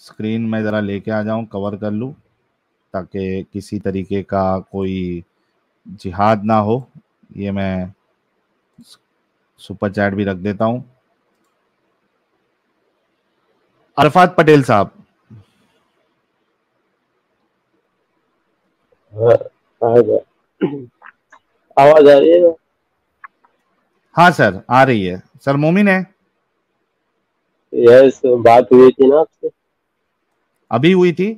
Screen में ज़रा लेके आ जाऊं, कवर कर लूं, ताकि किसी तरीके का कोई जिहाद ना हो। ये मैं सुपर चैट भी रख देता हूं। अरफात पटेल साहब, हाँ, आवाज आ रही है? हाँ सर आ रही है। सर मोमिन है? यस, बात हुई थी ना आपसे? अभी हुई थी?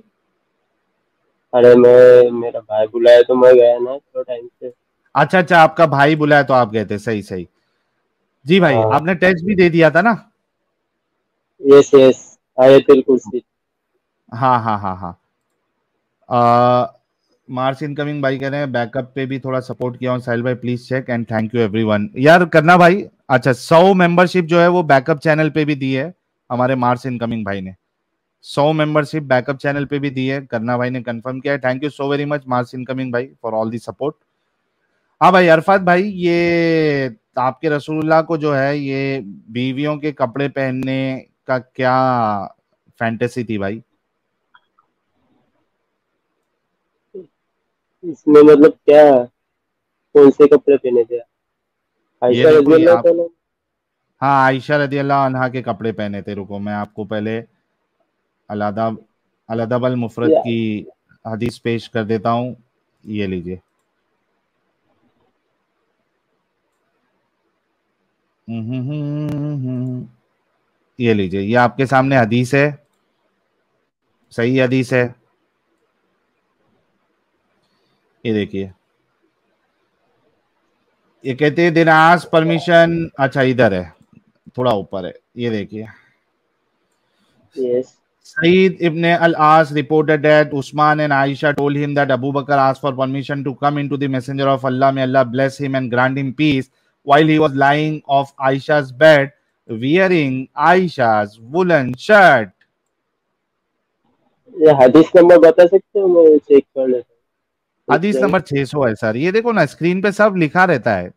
अरे मेरा भाई बुलाया तो मैं गया ना थोड़ा टाइम से। अच्छा अच्छा, आपका भाई बुलाया तो आप गए थे, सही सही। जी भाई, हाँ, आपने टेस्ट भी दे दिया था ना? यस यस, आयतुल कुर्सी। हाँ हाँ हाँ हाँ। मार्च इनकमिंग भाई कह रहे हैं बैकअप पे भी थोड़ा सपोर्ट किया हूं साहिल भाई, please check and thank you everyone. यार करना भाई। अच्छा, 100 मेंबरशिप जो है वो बैकअप चैनल पे भी दी है हमारे मार्च इनकमिंग भाई ने। 100 मेंबरशिप बैकअप चैनल पे भी दी है, करना भाई ने कंफर्म किया है। Thank you so very much March incoming भाई फॉर ऑल दी सपोर्ट। हाँ भाई अरफात भाई, ये आपके रसूलुल्लाह को जो है ये बीवियों के कपड़े पहनने का क्या फैंटेसी थी भाई? इसमें मतलब क्या, कौन से कपड़े पहने थे? ये आयशा देखो रजी ये अल्लाह आप, ताला। हाँ आयशा रदी अल्लाह अन्हा के कपड़े पहने थे। रुको मैं आपको पहले अलादा अलादब अल मुफरत या की हदीस पेश कर देता हूँ। ये लीजिए। ये लीजिए, ये आपके सामने हदीस है, सही हदीस है। ये देखिए, ये कहते हैं दिन आज परमिशन, अच्छा इधर है, थोड़ा ऊपर है, ये देखिए। Yes, Saeed ibn al-As reported that Usman and Aisha told him that Abu Bakr asked for permission to come into the messenger of Allah, may Allah bless him and grant him peace, while he was lying off Aisha's bed wearing Aisha's woolen shirt. ये हदीस number बता सकते हो? मैं check कर लेता हूँ एक हदीस सेकंड। नंबर 600 है सर, ये देखो ना स्क्रीन पे सब लिखा रहता है।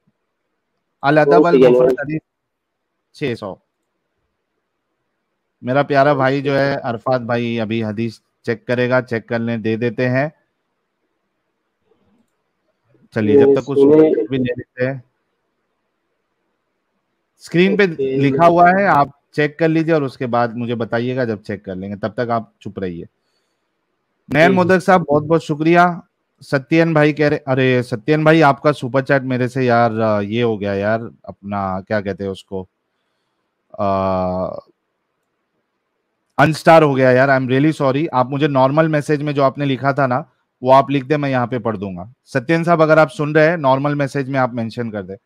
अल वन अदब अल सेकंड। मुफरत हदीस 600। मेरा प्यारा भाई जो है अरफात भाई अभी हदीस चेक करेगा, चेक करने दे देते हैं। चलिए जब तक कुछ सुने। सुपर भी ले लेते हैं। स्क्रीन पे ओके। लिखा हुआ है, आप चेक कर लीजिए और उसके बाद मुझे बताइएगा जब चेक कर लेंगे, तब तक आप चुप रहिए। नयन मोदक साहब बहुत बहुत शुक्रिया। सत्यन भाई कह रहे, अरे सत्यन भाई आपका सुपर चैट मेरे से यार ये हो गया यार, अपना क्या कहते हैं उसको, अनस्टार हो गया यार। I am really sorry. आप मुझे नॉर्मल मैसेज में जो आपने लिखा था ना वो आप लिख दे, मैं यहाँ पे पढ़ दूंगा। सत्यन साहब अगर आप सुन रहे हैं नॉर्मल मैसेज में आप मेंशन कर दे।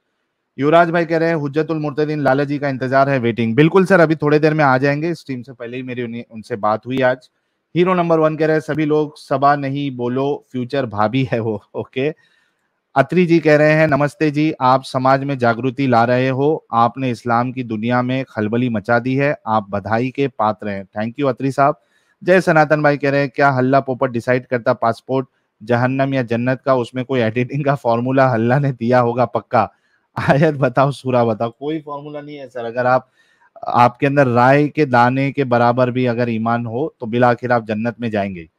युवराज भाई कह रहे हैं हुज्जतुल मुर्तदीन लाला जी का इंतजार है, वेटिंग। बिल्कुल सर, अभी थोड़ी देर में आ जाएंगे, स्ट्रीम से पहले ही मेरी उनसे बात हुई आज। हीरो नंबर 1 कह रहे हैं सभी लोग सबा नहीं बोलो, फ्यूचर भाभी है वो। ओके। अत्री जी कह रहे हैं नमस्ते जी, आप समाज में जागृति ला रहे हो, आपने इस्लाम की दुनिया में खलबली मचा दी है, आप बधाई के पात्र हैं। थैंक यू अत्री साहब। जय सनातन भाई कह रहे हैं क्या हल्ला पोपट डिसाइड करता पासपोर्ट जहन्नम या जन्नत का? उसमें कोई एडिटिंग का फॉर्मूला हल्ला ने दिया होगा पक्का। आयत बताओ, सूरा बताओ। कोई फॉर्मूला नहीं है सर। अगर आप, आपके अंदर राय के दाने के बराबर भी अगर ईमान हो तो बिला आखिर आप जन्नत में जाएंगे।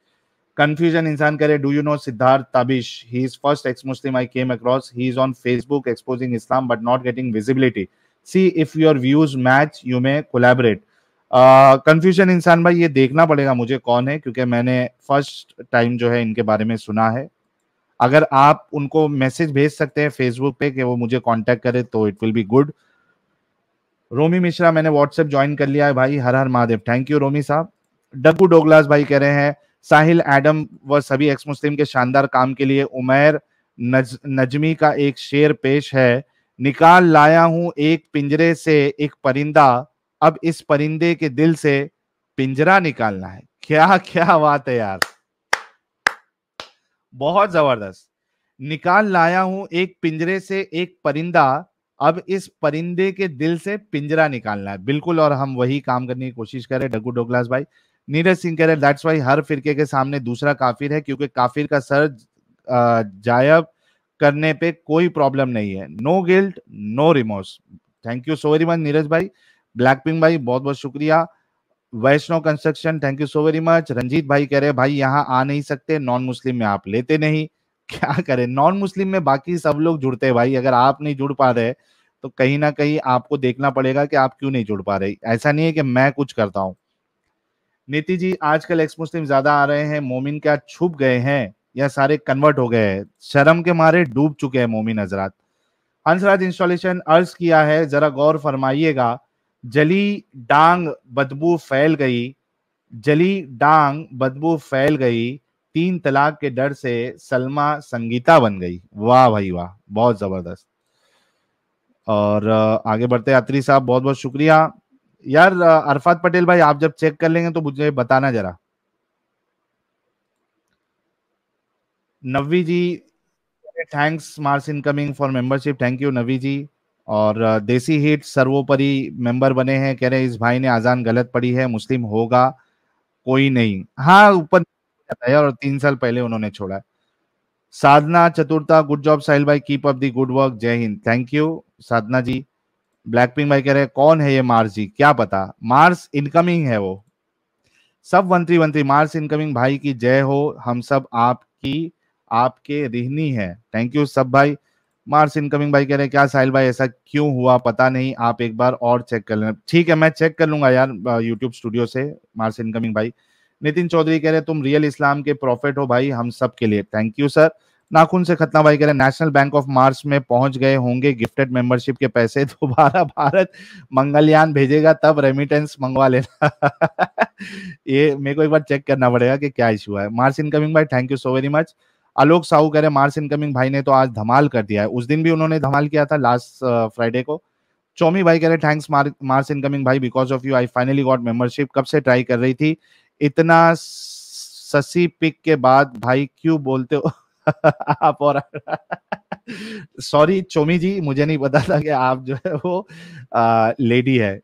कंफ्यूजन इंसान करे, do you know Siddharth Tabish? He is first x Muslim I came across, he is on Facebook exposing Islam but not getting visibility, see if your views match you may collaborate. Confusion इंसान भाई ये देखना पड़ेगा मुझे कौन है, क्योंकि मैंने फर्स्ट टाइम जो है इनके बारे में सुना है। अगर आप उनको मैसेज भेज सकते हैं फेसबुक पे कि वो मुझे कांटेक्ट करे तो इट विल बी गुड। रोमी मिश्रा मैंने व्हाट्सएप ज्वाइन कर लिया है भाई, हर हर महादेव। थैंक यू रोमी साहब। डब्बू डोगलास भाई कह रहे हैं साहिल एडम व सभी एक्स मुस्लिम के शानदार काम के लिए उमैर नजमी का एक शेर पेश है। निकाल लाया हूं एक पिंजरे से एक परिंदा, अब इस परिंदे के दिल से पिंजरा निकालना है। क्या क्या बात है यार, बहुत जबरदस्त। निकाल लाया हूं एक पिंजरे से एक परिंदा, अब इस परिंदे के दिल से पिंजरा निकालना है। बिल्कुल, और हम वही काम करने की कोशिश कर रहे हैं डग्गू डोगलास भाई। नीरज सिंह कह रहे दैट्स वाई हर फिरके के सामने दूसरा काफिर है, क्योंकि काफिर का सर जायब करने पे कोई प्रॉब्लम नहीं है। No guilt no remorse. Thank you so very much Neeraj भाई। ब्लैक पिंक भाई बहुत बहुत शुक्रिया। Vaishnav construction thank you so very much. Ranjeet भाई कह रहे हैं भाई यहाँ आ नहीं सकते, नॉन मुस्लिम में आप लेते नहीं, क्या करें, नॉन मुस्लिम में बाकी सब लोग जुड़ते हैं भाई, अगर आप नहीं जुड़ पा रहे तो कहीं ना कहीं आपको देखना पड़ेगा कि आप क्यों नहीं जुड़ पा रहे, ऐसा नहीं है कि मैं कुछ करता हूँ। नीति जी आजकल एक्स मुस्लिम ज्यादा आ रहे हैं, मोमिन क्या छुप गए हैं या सारे कन्वर्ट हो गए हैं, शर्म के मारे डूब चुके हैं मोमिन हजरात। हंसराज इंस्टॉलेशन अर्ज किया है जरा गौर फरमाइएगा, जली डांग बदबू फैल गई, जली डांग बदबू फैल गई, 3 तलाक के डर से सलमा संगीता बन गई। वाह भाई वाह, बहुत जबरदस्त। और आगे बढ़ते यात्री साहब, बहुत बहुत शुक्रिया यार। अरफात पटेल भाई आप जब चेक कर लेंगे तो मुझे बताना जरा। Navi ji thanks Mars incoming for membership, thank you Navi ji. और देसी हिट सर्वोपरि मेंबर बने हैं, कह रहे हैं इस भाई ने आजान गलत पढ़ी है, मुस्लिम होगा कोई नहीं। हाँ ऊपर है और 3 साल पहले उन्होंने छोड़ा है। साधना चतुर्था गुड जॉब साहिल भाई, keep up the good work, Jai Hind, thank you Sadhana ji. Black pink भाई कह रहे हैं कौन है ये मार्स जी, क्या पता, मार्स इनकमिंग है वो। सब वंत्री वंत्री मार्स इनकमिंग भाई की जय हो, हम सब आपकी आपके रिहनी है, थैंक यू सब भाई। मार्स इनकमिंग भाई कह रहे हैं क्या साहिल भाई ऐसा क्यों हुआ पता नहीं, आप एक बार और चेक कर लेना। ठीक है मैं चेक कर लूंगा यार यूट्यूब स्टूडियो से। मार्स इनकमिंग भाई। नितिन चौधरी कह रहे हैं तुम रियल इस्लाम के प्रॉफिट हो भाई, हम सब के लिए, थैंक यू सर। नाखून से खतना भाई कह रहे हैं नेशनल बैंक ऑफ मार्स में पहुंच गए होंगे गिफ्टेड मेंबरशिप के पैसे, दोबारा भारत मंगलयान भेजेगा तब रेमिटेंस मंगवा लेना। ये मेरे को एक बार चेक करना पड़ेगा कि क्या इशू है। मार्स इनकमिंग भाई thank you so very much. Alok Sahu कह रहे हैं मार्स इनकमिंग भाई ने तो आज धमाल कर दिया है, उस दिन भी उन्होंने धमाल किया था लास्ट फ्राइडे को। चौमी भाई कह रहे थैंक्स मार्स इनकमिंग भाई, because of you I finally got membership, कब से ट्राई कर रही थी, इतना ससी पिक के बाद भाई क्यों बोलते हो आप। और सॉरी चोमी जी मुझे नहीं पता था कि आप जो है वो लेडी है।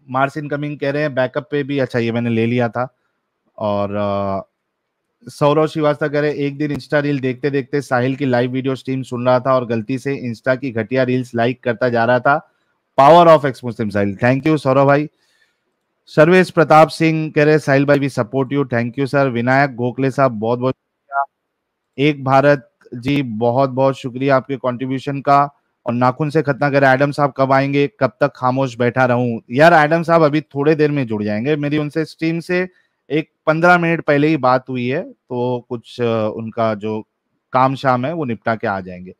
मार्स इनकमिंग कह रहे हैं बैकअप पे भी, अच्छा ये मैंने ले लिया था। और सौरव श्रीवास्तव कह रहे एक दिन इंस्टा रील देखते देखते साहिल की लाइव वीडियो स्ट्रीम सुन रहा था और गलती से इंस्टा की घटिया रील्स लाइक करता जा रहा था, power of ex Muslim Sahil, thank you Saurav भाई। सर्वेश प्रताप सिंह कह रहे साहिल भाई भी support you, thank you sir. Vinayak Gokhale साहब बहुत बहुत शुक्रिया। एक भारत जी बहुत बहुत शुक्रिया आपके कंट्रीब्यूशन का। और नाखून से खतना करे एडम साहब कब आएंगे, कब तक खामोश बैठा रहूं, यार एडम साहब अभी थोड़े देर में जुड़ जाएंगे, मेरी उनसे स्ट्रीम से एक 15 मिनट पहले ही बात हुई है, तो कुछ उनका जो काम शाम है वो निपटा के आ जाएंगे।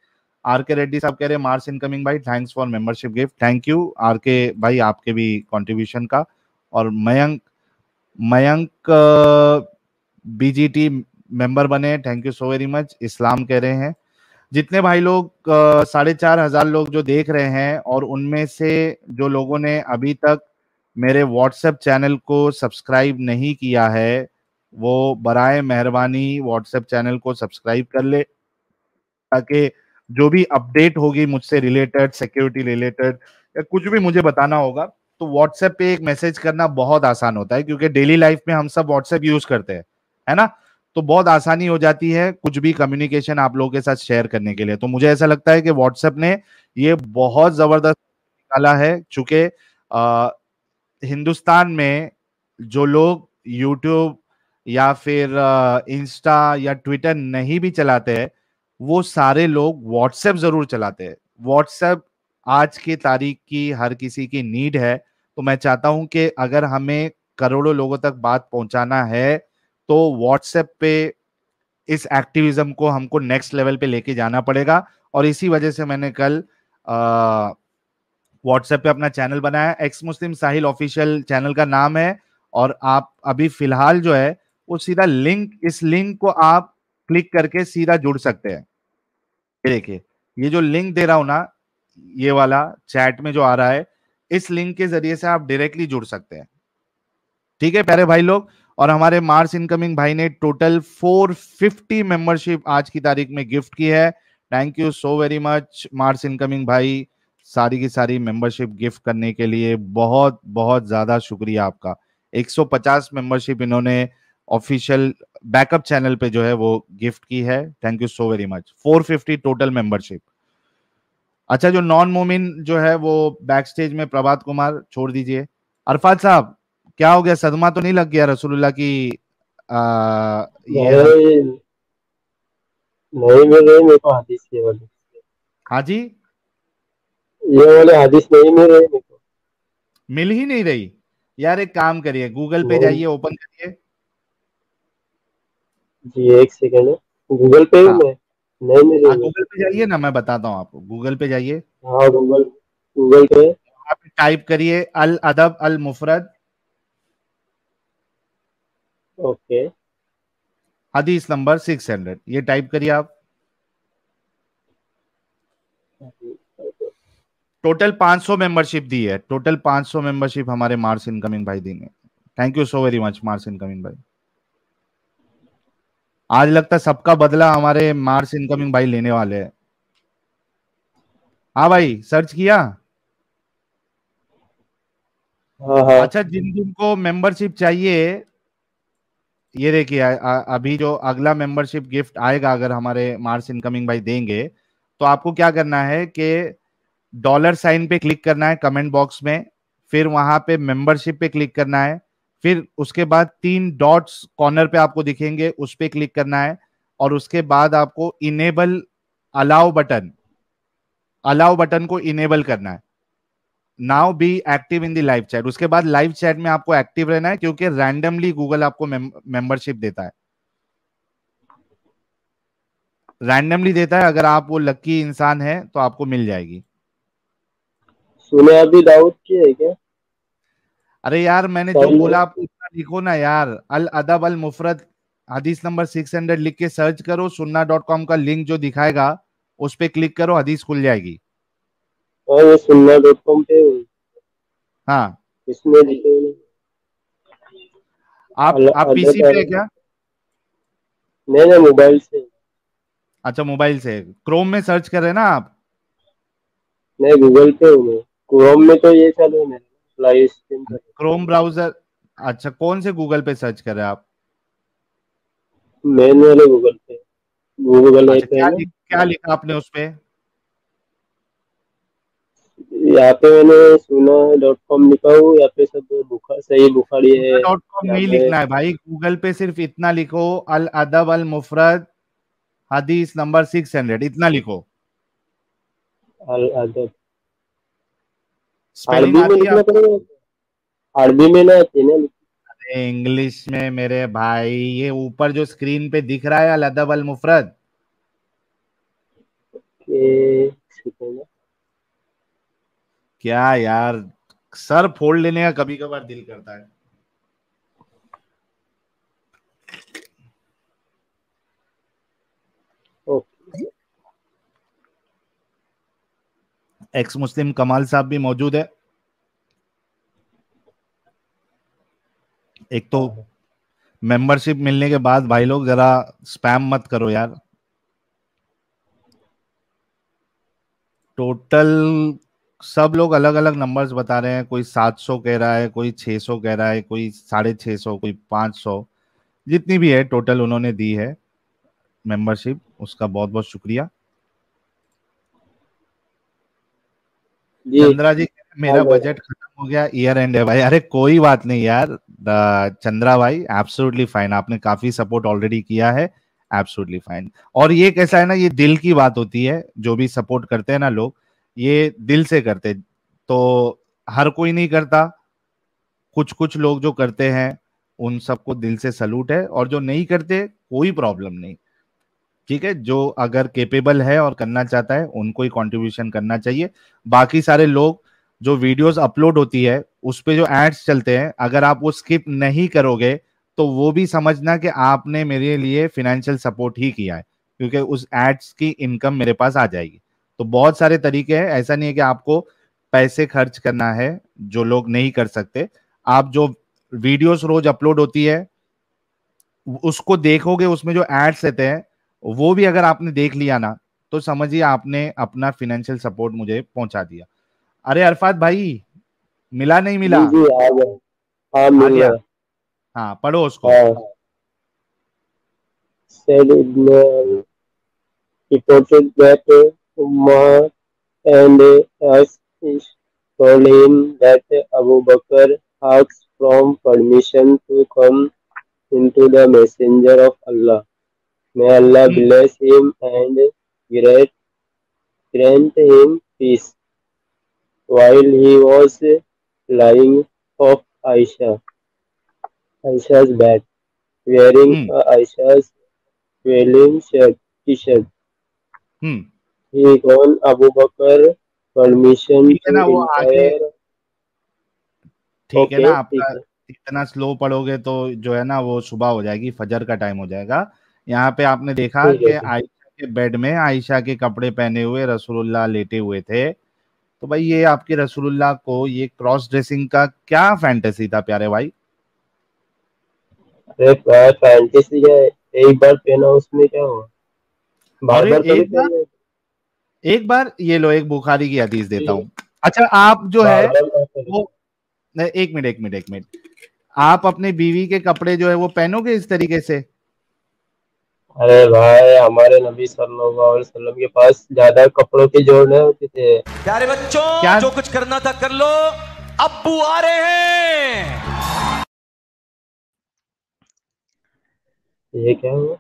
आर के रेड्डी साहब कह रहे हैं मार्स इनकमिंग भाई thanks for membership gift, thank you R K भाई आपके भी कंट्रीब्यूशन का। और मयंक मयंक बीजीटी मेंबर बने, thank you so very much. Islam कह रहे हैं जितने भाई लोग 4,500 लोग जो देख रहे हैं और उनमें से जो लोगों ने अभी तक मेरे व्हाट्सएप चैनल को सब्सक्राइब नहीं किया है वो बराए मेहरबानी व्हाट्सएप चैनल को सब्सक्राइब कर ले, ताकि जो भी अपडेट होगी मुझसे रिलेटेड, सिक्योरिटी रिलेटेड या कुछ भी मुझे बताना होगा तो व्हाट्सएप पे एक मैसेज करना बहुत आसान होता है, क्योंकि डेली लाइफ में हम सब व्हाट्सएप यूज करते हैं, है ना, तो बहुत आसानी हो जाती है कुछ भी कम्युनिकेशन आप लोगों के साथ शेयर करने के लिए। तो मुझे ऐसा लगता है कि व्हाट्सएप ने ये बहुत जबरदस्त निकाला है, चूंकि हिंदुस्तान में जो लोग यूट्यूब या फिर इंस्टा या ट्विटर नहीं भी चलाते हैं वो सारे लोग व्हाट्सएप जरूर चलाते हैं। व्हाट्सएप आज की तारीख की हर किसी की नीड है, तो मैं चाहता हूं कि अगर हमें करोड़ों लोगों तक बात पहुंचाना है तो व्हाट्सएप पे इस एक्टिविज्म को हमको नेक्स्ट लेवल पे लेके जाना पड़ेगा। और इसी वजह से मैंने कल व्हाट्सएप पे अपना चैनल बनाया, एक्स मुस्लिम साहिल ऑफिशियल चैनल का नाम है। और आप अभी फिलहाल जो है वो सीधा लिंक, इस लिंक को आप क्लिक करके सीधा जुड़ सकते हैं। ये देखिए ये जो लिंक दे रहा हूं ना, ये वाला चैट में जो आ रहा है, इस लिंक के जरिए से आप डायरेक्टली जुड़ सकते हैं, ठीक है प्यारे भाई लोग। और हमारे मार्स इनकमिंग भाई ने टोटल 450 मेंबरशिप आज की तारीख में गिफ्ट की है, thank you so very much Mars incoming भाई, सारी की सारी मेंबरशिप गिफ्ट करने के लिए बहुत बहुत ज्यादा शुक्रिया आपका। 150 मेंबरशिप इन्होंने ऑफिशियल बैकअप चैनल पे जो है वो गिफ्ट की है, thank you so very much. 450 total membership. अच्छा जो नॉन मोमिन जो है वो बैक स्टेज में प्रभात कुमार छोड़ दीजिए, अरफात साहब, क्या हो गया? सदमा तो नहीं लग गया रसूलुल्लाह की? ये हम नहीं नहीं मिल रही मेरे को हदीस, ये वाली, हाँ जी, ये वाले हदीस नहीं मिल रही मेरे को। मिल ही नहीं रही यार। एक काम करिए, गूगल पे नहीं जाइए, ओपन करिए। जी, एक सेकेंड है, गूगल पे हूँ हाँ मैं, नहीं मिल रही हाँ, मेरे गूगल को। पे जाइए ना, मैं बताता हूँ आपको। गूगल पे जाइए, हाँ, गूगल गूगल पे। वहाँ पे टाइप करिए अल अदब अल मुफरद ओके। हदीस नंबर 600, ये टाइप करिए आप। टोटल 500 मेंबरशिप दी है, टोटल 500 मेंबरशिप हमारे मार्स इनकमिंग भाई देंगे। Thank you so very much Mars incoming भाई। आज लगता है सबका बदला हमारे मार्स इनकमिंग भाई लेने वाले हैं। हाँ भाई, सर्च किया? हाँ हाँ। अच्छा, जिन जिनको मेंबरशिप चाहिए, ये देखिए अभी जो अगला मेंबरशिप गिफ्ट आएगा, अगर हमारे मार्स इनकमिंग भाई देंगे, तो आपको क्या करना है कि डॉलर साइन पे क्लिक करना है कमेंट बॉक्स में, फिर वहां पे मेंबरशिप पे क्लिक करना है, फिर उसके बाद 3 डॉट्स कॉर्नर पे आपको दिखेंगे, उस पे क्लिक करना है, और उसके बाद आपको enable allow button allow button को इनेबल करना है। Now be active in the live chat. उसके बाद लाइव चैट में आपको एक्टिव रहना है, क्योंकि रैंडमली गूगल आपको मेंबरशिप देता है, रैंडमली देता है। अगर आप वो लकी इंसान है तो आपको मिल जाएगी। सुने अभी दाऊद की है क्या? अरे यार, मैंने जो पहले। बोला आपको उतना लिखो ना यार। अल अदब अल मुफरद हदीस नंबर 600 लिख के सर्च करो, सुन्ना.com का लिंक जो दिखाएगा उस पे क्लिक करो, हदीस खुल जाएगी। और वो sunnah.com पे हूँ, हाँ, इसमें लिखे हुए आप पीसी अदद पे है क्या? नहीं नहीं, मोबाइल से। अच्छा, मोबाइल से क्रोम में सर्च कर रहे हैं ना आप? नहीं, गूगल पे हूँ मैं, क्रोम में तो ये चालू है मेरा, लाइव स्ट्रीम पर। Chrome browser. अच्छा, कौन से गूगल पे सर्च कर रहे हैं आप? मेन वाले गूगल पे, गूगल अच्छा, ऐप है ना। क्या लिखा आपने उस पे? यहाँ पे मैंने sunnah.com लिखा हूँ, यहाँ पे सब सही बुखारी है, सुन्ना.com यहाँ नहीं पे लिखना है भाई, गूगल पे सिर्फ इतना लिखो, अल अदब अल मुफरद हदीस नंबर 600, इतना लिखो। अल अदब। स्पेलिंग अरबी में आती है लिखना आपको? पड़ेगा, अरबी में ना आती है ना। अरे इंग्लिश में मेरे भाई, ये ऊपर जो स्क्रीन पे दिख रहा है अल अदब अल मुफरद। के सेकंड। क्या यार, सर फोड़ लेने का कभी कभार दिल करता है। ओके एक्स मुस्लिम कमाल साहब भी मौजूद है। एक तो मेंबरशिप मिलने के बाद भाई लोग जरा स्पैम मत करो यार। टोटल सब लोग अलग अलग नंबर्स बता रहे हैं, कोई 700 कह रहा है, कोई 600 कह रहा है, कोई 650, कोई 500। जितनी भी है टोटल उन्होंने दी है मेंबरशिप, उसका बहुत बहुत शुक्रिया। जी। चंद्रा जी, आ मेरा गए। बजट खत्म हो गया, ईयर एंड है भाई। अरे कोई बात नहीं यार, चंद्रा भाई एब्सोल्युटली फाइन, आपने काफी सपोर्ट ऑलरेडी किया है, एब्सोल्युटली फाइन। और ये कैसा है ना, ये दिल की बात होती है, जो भी सपोर्ट करते हैं ना लोग, ये दिल से करते, तो हर कोई नहीं करता, कुछ कुछ लोग जो करते हैं उन सबको दिल से सलूट है, और जो नहीं करते कोई प्रॉब्लम नहीं। ठीक है, जो अगर केपेबल है और करना चाहता है उनको ही कंट्रीब्यूशन करना चाहिए। बाकी सारे लोग, जो वीडियोस अपलोड होती है उस पे जो एड्स चलते हैं, अगर आप वो स्किप नहीं करोगे तो वो भी समझना कि आपने मेरे लिए फिनेंशियल सपोर्ट ही किया है, क्योंकि उस एड्स की इनकम मेरे पास आ जाएगी। तो बहुत सारे तरीके हैं, ऐसा नहीं है कि आपको पैसे खर्च करना है जो लोग नहीं कर सकते। आप जो वीडियोस रोज अपलोड होती है उसको देखोगे, उसमें जो एड्स रहते हैं वो भी अगर आपने देख लिया ना, तो समझिए आपने अपना फाइनेंशियल सपोर्ट मुझे पहुंचा दिया। अरे अरफात भाई, मिला नहीं जी मिला? जी, आ गए। हाँ, आ मिल गया? गए। हाँ, पढ़ो उसको। हाँ। said reported that Umar and us told him that Abu Bakr asked from permission to come into the messenger of Allah. May Allah bless him and grant him peace. While he was lying off Aisha's bed, wearing Aisha's wedding t-shirt, he gave Abu Bakr permission ठीक है to ना, वो आगे enter. ठीक है ना, ठीक आपका है. इतना स्लो पढ़ोगे तो जो है ना वो सुबह हो जाएगी, फजर का टाइम हो जाएगा। यहाँ पे आपने देखा ठीक है, कि ठीक. आयशा के बेड में आयशा के कपड़े पहने हुए रसूलुल्लाह लेटे हुए थे। तो भाई ये आपके रसूलुल्लाह को ये क्रॉस ड्रेसिंग का क्या फैंटेसी था प्यारे भाई? अरे फैंटेसी है, एक बार पहना उसमें क्या हुआ, बार अरे बार थोड़ी एक बार पहनना है. एक बार ये लो, एक बुखारी की हदीस देता हूँ। अच्छा आप जो बार है बार क्या करें. वो नहीं, एक मिनट आप अपने बीवी के कपड़े जो है वो पहनोगे इस तरीके से? अरे भाई हमारे नबी सल्लल्लाहु अलैहि वसल्लम के पास ज्यादा कपड़ों की जोड़ नहीं होती थे. प्यारे बच्चों, क्या? जो कुछ करना था कर लो, अब्बू आ रहे हैं। ये क्या हुआ?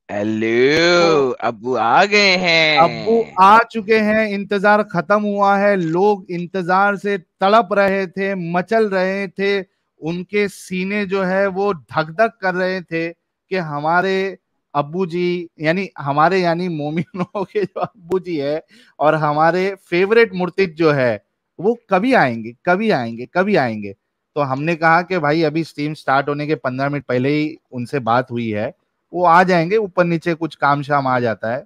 हेलो, अब्बू आ गए हैं। अब्बू आ चुके हैं, इंतजार खत्म हुआ है, लोग इंतजार से तड़प रहे थे, मचल रहे थे, उनके सीने जो है वो धक धक कर रहे थे कि हमारे अब्बू जी यानी मोमिनों के जो अब्बू जी है और हमारे फेवरेट मुर्तिद जो है वो कभी आएंगे, कभी आएंगे, कभी आएंगे। तो हमने कहा कि भाई अभी स्ट्रीम स्टार्ट होने के 15 मिनट पहले ही उनसे बात हुई है, वो आ जाएंगे, ऊपर नीचे कुछ काम शाम आ जाता है।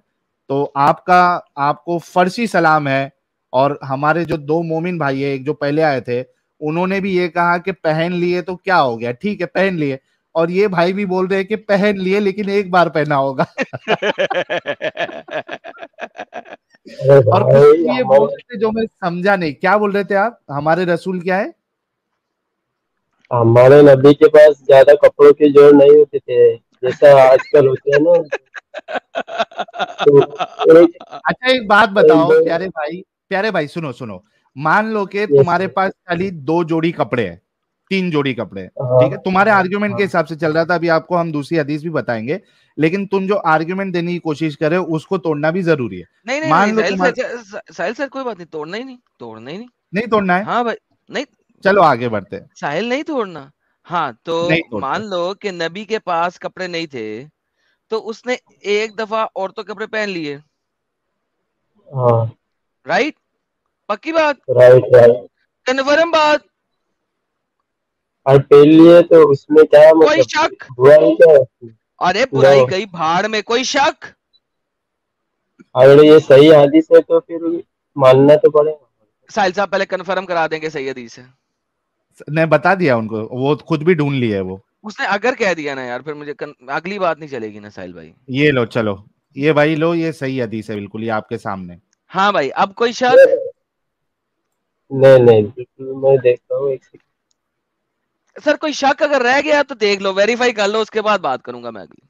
तो आपको फर्शी सलाम है। और हमारे जो दो मोमिन भाई है, एक जो पहले आए थे, उन्होंने भी ये कहा कि पहन लिए तो क्या हो गया, ठीक है पहन लिए। और ये भाई भी बोल रहे हैं कि पहन लिए लेकिन एक बार पहना होगा। और कुछ ये बोल रहे थे जो मैं समझा नहीं, क्या बोल रहे थे आप? हमारे रसूल क्या है? हमारे नबी के पास ज्यादा कपड़ों की जोड़ नहीं होते थे जैसा आजकल होते हैं ना. तो अच्छा एक बात बताओ प्यारे भाई सुनो, मान लो कि तुम्हारे पास खाली 2 जोड़ी कपड़े हैं, 3 जोड़ी कपड़े हैं, ठीक है, तुम्हारे आर्ग्यूमेंट के हिसाब से चल रहा था, अभी आपको हम दूसरी हदीस भी बताएंगे, लेकिन तुम जो आर्ग्यूमेंट देने की कोशिश कर रहे हो उसको तोड़ना भी जरूरी है। नहीं मान लो साहिल सर कोई बात नहीं, तोड़ना ही नहीं, नहीं तोड़ना है। हाँ भाई नहीं, चलो आगे बढ़ते हैं। साहिल नहीं तोड़ना। हाँ तो मान लो कि नबी के पास कपड़े नहीं थे तो उसने एक दफा औरतों के कपड़े पहन लिए, राइट? पक्की बात, राइट कन्फर्म बात। और पहन लिए तो उसमें क्या कोई मतलब शक? बुराई क्या है? अरे बुराई गई भाड़ में, कोई शक? अगर ये सही हदीस है तो फिर मानना तो पड़ेगा। साहिल साहब पहले कंफर्म करा देंगे सही हदीस है। ने बता दिया उनको, वो खुद भी ढूंढ लिया है वो। उसने अगर कह दिया ना यार, फिर मुझे अगली बात नहीं चलेगी ना साहिल भाई। ये लो, चलो ये भाई लो, ये सही हदीस है बिल्कुल, ये आपके सामने। हाँ भाई, अब कोई शक? नहीं बिल्कुल, मैं देखता हूँ एक सेकंड। सर कोई शक अगर रह गया तो देख लो, वेरीफाई कर लो, उसके बाद बात करूंगा मैं अगली।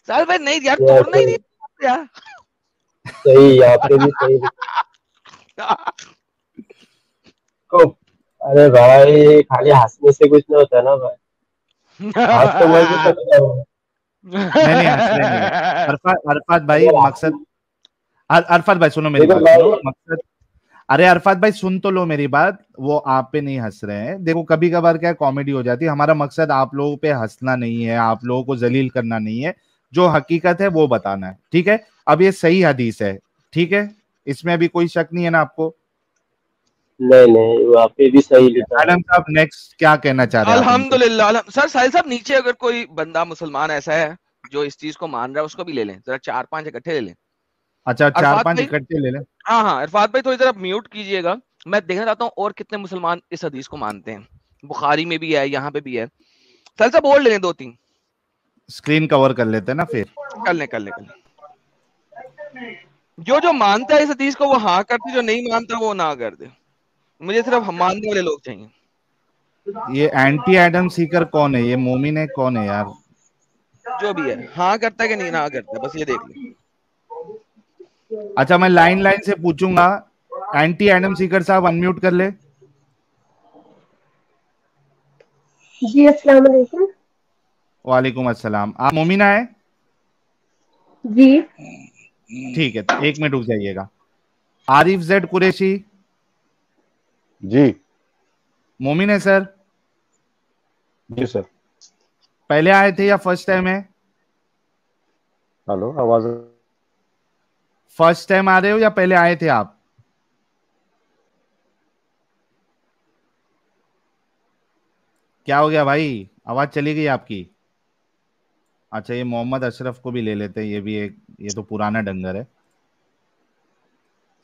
साहिल भाई नहीं यार, तोड़ना ही नहीं यार। सही, यहाँ पे भी सही। अरे भाई खाली हंसने से कुछ नहीं होता ना भाई, हंस तो मैं भी सकता हूँ। नहीं अरफात भाई, मकसद अरफात भाई सुनो मेरी बात, सुनो मकसद। अरे अरफात भाई सुन तो लो मेरी बात, वो आप पे नहीं हंस रहे हैं। देखो कभी कभार क्या कॉमेडी हो जाती है, हमारा मकसद आप लोगों पे हंसना नहीं है, आप लोगों को जलील करना नहीं है, जो हकीकत है वो बताना है, ठीक है? अब ये सही हदीस है, ठीक है, इसमें अभी कोई शक नहीं है ना आपको? नहीं वहाँ पे भी सही लिखा है। आलम साहब नेक्स्ट क्या कहना चाह रहे हैं? अल्हम्दुलिल्लाह। सर साहिल साहब नीचे अगर कोई बंदा मुसलमान ऐसा है जो इस चीज को मान रहा है, उसको भी ले लें, जरा 4-5 इकट्ठे ले लें। अच्छा 4-5 इकट्ठे ले लें। हाँ इरफात भाई थोड़ी जरा म्यूट कीजिएगा, मैं देखना चाहता हूँ और कितने मुसलमान इस हदीस को मानते हैं। बुखारी में भी है, यहाँ पे भी है। साहिल साहब और ले लें 2-3, स्क्रीन कवर कर लेते हैं ना फिर। कर ले। जो मानता है इस हदीस को वो हाँ करते, जो नहीं मानता वो ना कर दे। मुझे सिर्फ हम मानने वाले लोग चाहिए। ये एंटी एडम सीकर कौन है? ये मोमिन है कौन है यार? जो भी है, हाँ करता है कि नहीं ना करता है, बस ये देख ले। अच्छा मैं लाइन से पूछूंगा, एंटी एडम सीकर साहब अनम्यूट कर ले। جی السلام علیکم. वालेकुम अस्सलाम. आप मोमिना है? جی ठीक है, 1 मिनट रुक जाइएगा. आरिफ जेड कुरैशी जी मोमिन है सर? जी सर. पहले आए थे या फर्स्ट टाइम है? हेलो, आवाज फर्स्ट टाइम आ रहे हो या पहले आए थे आप? क्या हो गया भाई, आवाज चली गई आपकी. अच्छा, ये मोहम्मद अशरफ को भी ले लेते हैं, ये भी एक, ये तो पुराना डंगर है.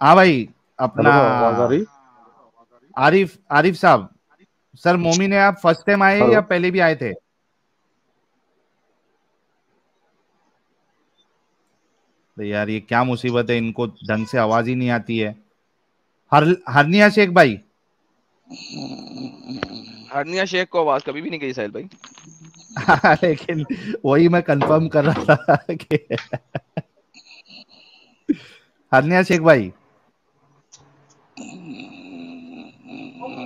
हाँ भाई, अपना हेलो, आवाज आ रही? आरिफ आरिफ साहब, सर मोमिन है, आप फर्स्ट टाइम आए हेलो. या पहले भी आए थे? तो यार ये क्या मुसीबत है, इनको ढंग से आवाज ही नहीं आती है. हरनिया शेख भाई. हरनिया शेख को आवाज कभी भी नहीं गई साहिल भाई. लेकिन वही मैं कंफर्म कर रहा था कि हरनिया शेख भाई,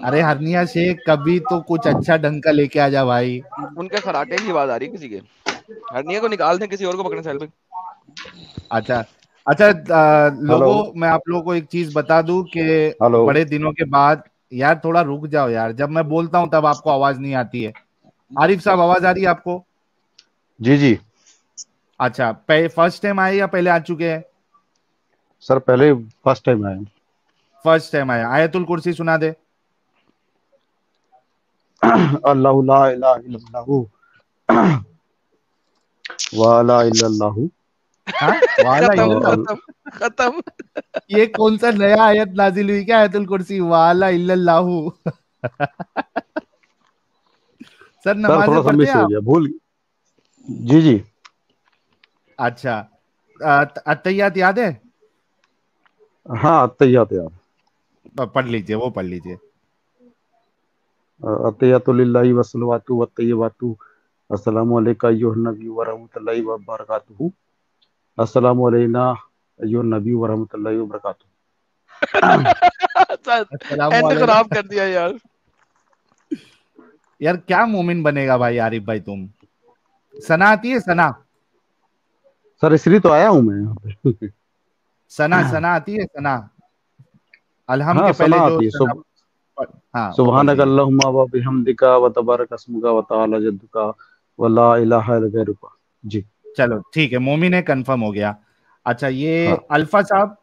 अरे हरनिया शेख, कभी तो कुछ अच्छा ढंग का लेके आ जा भाई. उनके खराटे की आवाज आ रही है किसी के. हरनिया को निकाल दें, किसी और को पकड़े साहिल भाई. अच्छा अच्छा, लोगों, मैं आप लोगों को एक चीज बता दूं कि हेलो. बड़े दिनों के बाद, यार थोड़ा रुक जाओ यार, जब मैं बोलता हूं तब आपको आवाज नहीं आती है. आरिफ साहब, आवाज आ रही है आपको? जी जी अच्छा, फर्स्ट टाइम आए या पहले आ चुके हैं? सर, पहले फर्स्ट टाइम आए. फर्स्ट टाइम आए. आयतुल कुर्सी सुना दे. अल्लाहु ला इलाहा इल्लल्लाहु वा ला इल्लल्लाहु. हाँ, वाला खत्म इल्लल्लाह. खत्म खत्म. ये कौन सा नया आयत नाजिल हुई क्या, आयतुल कुर्सी वाला इल्लल्लाहु? सर सर नमाज थोड़ा सा पढ़ते मिस हैं हो आप? गया, भूल. जी जी. अच्छा, अत्तहियात याद है? हाँ, अत्तहियात यार. पढ़ लीजिए, वो पढ़ लीजिए. अत्तहियातु लिल्लाहि वस्सलावातु वत्तय्यिबातु. अस्सलामु अलैका अय्युहन नबी व रहमतुल्लाहि व बरकातुहू. अस्सलामु अलैना अय्युहन नबी व रहमतुल्लाहि व बरकातुहू. अस्सलाम एंड वालेकुम. खराब कर दिया यार. यार क्या मोमिन बनेगा भाई आरिफ भाई तुम. सना आती है? सना सर इसलिए तो आया हूँ मैं यहाँ पे. सना सना आती है? सना अलहम हाँ, के पहले सना जो आती है. सना, हाँ वो पढ़ सुब्हानक दीजिए. अल्लाहुम्मा व बिहम्दिका व तबारक अस्मुका व तआला जद्दुका व ला इलाहा इल्ला गैरुका. जी. चलो ठीक है, मोमिन है, कंफर्म हो गया. अच्छा, ये हाँ. अल्फा साहब.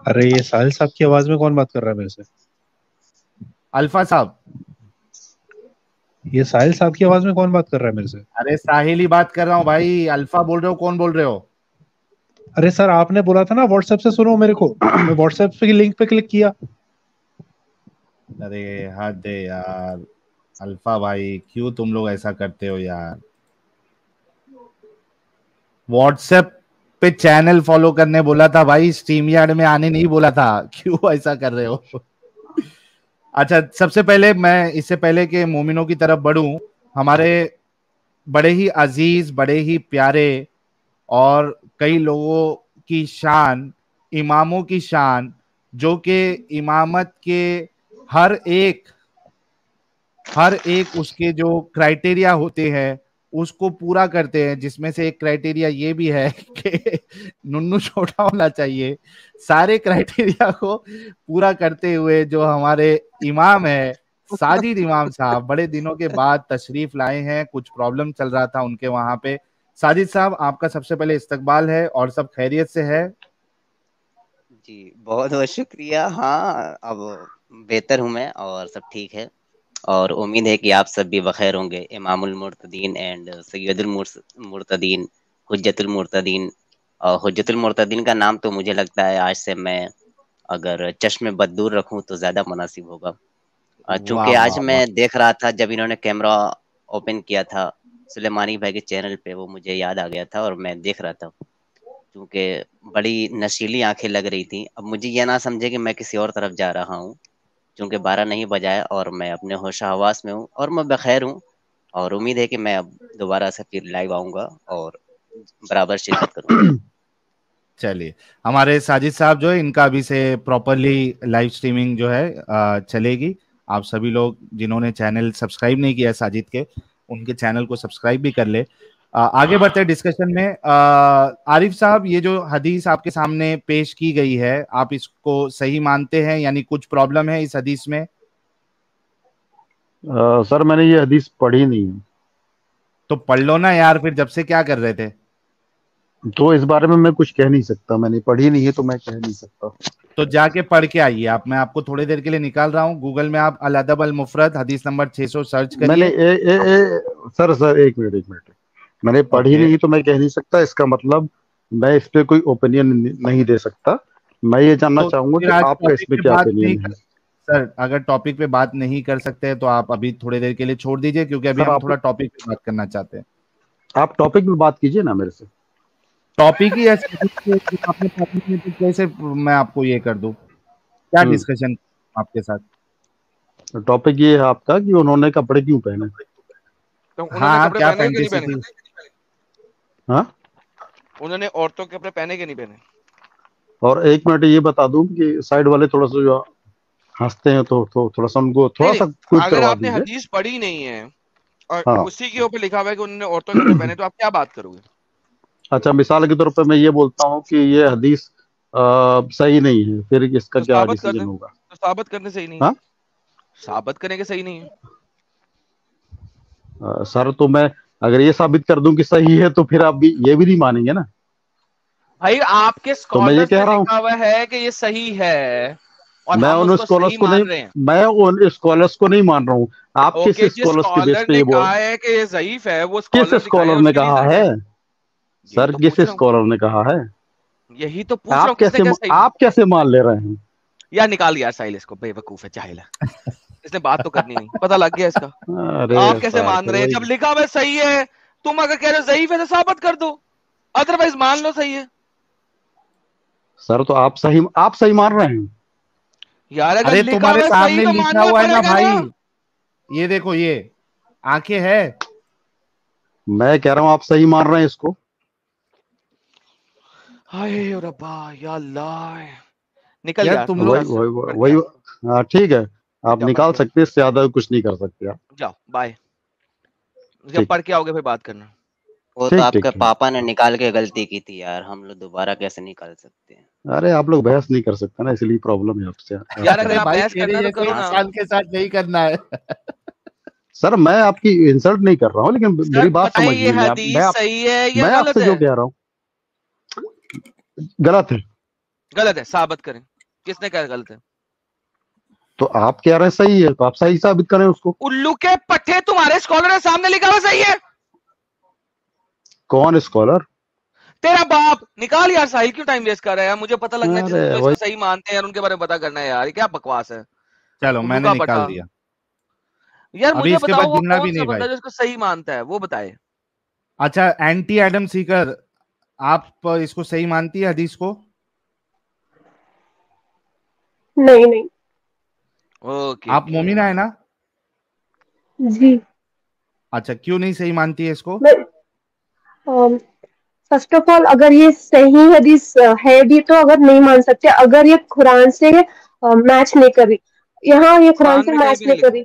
अरे ये साहिल साहब की आवाज में कौन बात कर रहा है मेरे से? अल्फा साहब, ये साहिल साहब की आवाज में कौन बात कर रहा है मेरे से? अरे साहिल ही बात कर रहा हूँ भाई. अल्फा बोल रहे हो? कौन बोल रहे हो? अरे सर, आपने बोला था ना व्हाट्सएप से सुनो मेरे को. मैं व्हाट्सएप की लिंक पे क्लिक किया. अरे हद है यार. अल्फा भाई, क्यों तुम लोग ऐसा करते हो यार. व्हाट्सएप पे चैनल फॉलो करने बोला था भाई, स्ट्रीम यार्ड में आने नहीं बोला था. क्यों ऐसा कर रहे हो? अच्छा, सबसे पहले मैं, इससे पहले के मोमिनों की तरफ बढ़ूं, हमारे बड़े ही अजीज, बड़े ही प्यारे और कई लोगों की शान, इमामों की शान, जो कि इमामत के हर एक उसके जो क्राइटेरिया होते हैं उसको पूरा करते हैं, जिसमें से एक क्राइटेरिया ये भी है कि नुन्नू छोटा होना चाहिए. सारे क्राइटेरिया को पूरा करते हुए जो हमारे इमाम है, साजिद इमाम साहब, बड़े दिनों के बाद तशरीफ लाए हैं. कुछ प्रॉब्लम चल रहा था उनके वहां पे. साजिद साहब, आपका सबसे पहले इस्तकबाल है. और सब खैरियत से है? जी बहुत बहुत शुक्रिया. हाँ, अब बेहतर हूँ मैं और सब ठीक है और उम्मीद है कि आप सब भी बखैर होंगे. इमामुल मुर्तदीन एंड सैयदुल मुर्तदीन, हुज्जतुल मुर्तदीन. और हुज्जतुल मुर्तदीन का नाम तो मुझे लगता है आज से मैं अगर चश्मे बददूर रखूं तो ज़्यादा मुनासिब होगा. चूंकि आज मैं देख रहा था जब इन्होंने कैमरा ओपन किया था सुलेमानी भाई के चैनल पे, वो मुझे याद आ गया था और मैं देख रहा था. क्योंकि बड़ी नशीली आंखें लग रही थी. अब मुझे ये ना समझे कि मैं किसी और तरफ जा रहा हूँ, क्योंकि 12 नहीं बजाया और मैं अपने होश हवास में हूँ और मैं बखैर हूँ. और उम्मीद है कि मैं अब दोबारा से फिर लाइव आऊँगा और बराबर शिरकत करूँगा. चलिए, हमारे साजिद साहब जो है, इनका अभी से प्रॉपरली लाइव स्ट्रीमिंग जो है चलेगी. آپ سبھی لوگ جنہوں نے چینل سبسکرائب نہیں کیا ساجد کے, ان کے چینل کو سبسکرائب بھی کر لے. آگے بڑھتے ہیں ڈسکشن میں. عارف صاحب, یہ جو حدیث آپ کے سامنے پیش کی گئی ہے, آپ اس کو صحیح مانتے ہیں, یعنی کچھ پرابلم ہے اس حدیث میں؟ سر میں نے یہ حدیث پڑھی نہیں ہے. تو پڑھ لو نا یار, پھر جب سے کیا کر رہے تھے؟ تو اس بارے میں کچھ کہہ نہیں سکتا, میں نے پڑھی نہیں ہے تو میں کہہ نہیں سکتا. تو جا کے پڑھ کے آئیے آپ, میں آپ کو تھوڑی دیر کے لیے نکال رہا ہوں. گوگل میں آپ الادب المفرد حدیث نمبر 600 سرچ کریے. سر ایک منٹ, میں نے پڑھی نہیں تو میں کہہ نہیں سکتا. اس کا مطلب میں اس پہ کوئی اوپینین نہیں دے سکتا. میں یہ جاننا چاہوں گا کہ آپ کا اس پہ کیا اوپینین ہے. سر اگر ٹاپک پہ بات نہیں کر سکتے تو آپ ابھی تھوڑی دیر کے لیے چھوڑ دیجئے, کیونکہ ابھی ہم تھوڑا ٹاپک پہ بات کرنا چاہتے ہیں. آپ ٹاپک پہ بات کیجئے نا میرے سے. ٹاپک ہی کیسے میں آپ کو یہ کر دوں, کیا ڈسکشن آپ کے ساتھ؟ ٹاپک یہ ہے آپ کا کہ انہوں نے کپڑے کیوں پہنے. ہاں, کیا پہنتے تھے؟ ہاں, انہوں نے عورتوں کے کپڑے پہنے کہ نہیں پہنے. اور ایک منٹ یہ بتا دوں کہ سائیڈ والے تھوڑا سا جو ہنستے ہیں تو تھوڑا سا ان کو تھوڑا سا کوئٹ اگر کروا آپ نے دیجیے. حدیث پڑھی نہیں ہے اور اسی کے اوپر لکھا ہوا ہے کہ انہوں نے عورتوں کے کپڑے پہنے, تو آپ کیا بات کرو گے؟ اچھا, مثال کے طور پہ میں یہ بولتا ہوں کہ یہ حدیث صحیح نہیں ہے, پھر اس کا کیا ڈیسیژن ہوگا؟ تو ثابت کرنے صحیح نہیں ہے, ثابت کرنے کے صحیح نہیں ہے. سر تو میں اگر یہ ثابت کر دوں کہ صحیح ہے تو پھر آپ بھی یہ بھی نہیں مانیں گے نا بھائی. آپ کے اسکالرز میں لکھا ہوا ہے کہ یہ صحیح ہے اور میں ہم ان اس کو اسکالرز صحیح کو مان نہیں, رہے ہیں. میں ان اسکالرز کو نہیں مان رہا ہوں. آپ کس اسکالرز کے بیس پہ یہ بول, کہا ہے کہ یہ ضعیف ہے, وہ کس اسکالر نے کہا ہے سر, کس اسکالر نے کہا ہے؟ یہی تو پوچھ رہا ہوں, کس نے کیا صحیح. آپ کیسے مان لے رہے ہیں یار؟ نکال یار ساحل اس کو, بے وقوف ہے, جاہل ہے, اس نے بات تو کرنی نہیں, پتہ لگ گیا اس کا. آپ کیسے مان رہے ہیں جب لکھا ہوا صحیح ہے؟ تم اگر کہہ رہے ہو ضعیف ہے تو ثابت کر دو, ادروائز مان لو صحیح ہے. سر تو آپ صحیح مان رہے ہیں یار. ارے تمہارے سامنے لکھا ہوا ہے نا بھائی, یہ دیکھو, یہ آنکھیں ہے. میں کہہ رہا ہوں آپ صحیح مان رہے ہیں اس کو. ہائے ربا یا اللہ, نکل جا تم لوگ. وہی ٹھیک ہے, آپ نکال سکتے, اس سے زیادہ کچھ نہیں کر سکتے. آپ جاؤ, بائے. جب پڑھ کے آؤ گے پھر بات کرنا. وہ تو آپ کے پاپا نے نکال کے غلطی کی تھی یار, ہم لوگ دوبارہ کیسے نکال سکتے ہیں؟ ارے آپ لوگ بحث نہیں کر سکتے نا, اس لیے پرابلم ہے آپ سے. یار اگر آپ بحث کرنا تو کرو نا, انسان کے ساتھ نہیں کرنا ہے. سر میں آپ کی انسلٹ نہیں کر رہا ہوں, لیکن میری بات سمجھیے. یہ حدیث صحیح ہے یا میں آپ سے جو کہہ رہا ہوں غلط ہے. غلط ہے, ثابت کریں. کس نے کہا غلط ہے؟ تو آپ کہہ رہے ہیں صحیح ہے, تو آپ صحیح ثابت کریں اس کو. الو کے پٹھے, تمہارے اسکالر کے سامنے لکھا ہوا صحیح ہے. کون اسکالر؟ تیرا باپ. نکال یار ساحل, کیوں ٹائم ویسٹ کر رہا ہے؟ مجھے پتہ لگنا چاہیے اس کو صحیح مانتے ہیں اور ان کے بارے میں پتا کرنا ہے. یار کیا بکواس ہے. چلو میں نے نکال دیا. یار مجھے بتاؤ وہ کون سا بندہ جو اس کو صحیح مانتا ہے, وہ بتائے. اچھا, اینٹی ایڈم سیکر, آپ اس کو صحیح مانتی ہے حدیث کو؟ نہیں. آپ مومنہ ہے نا؟ جی. اچھا, کیوں نہیں صحیح مانتی ہے اس کو؟ فرسٹ آف آل, اگر یہ صحیح حدیث ہے بھی تو اگر نہیں مان سکتے, اگر یہ قرآن سے میچ نہیں کری. یہاں یہ قرآن سے میچ نہیں کری.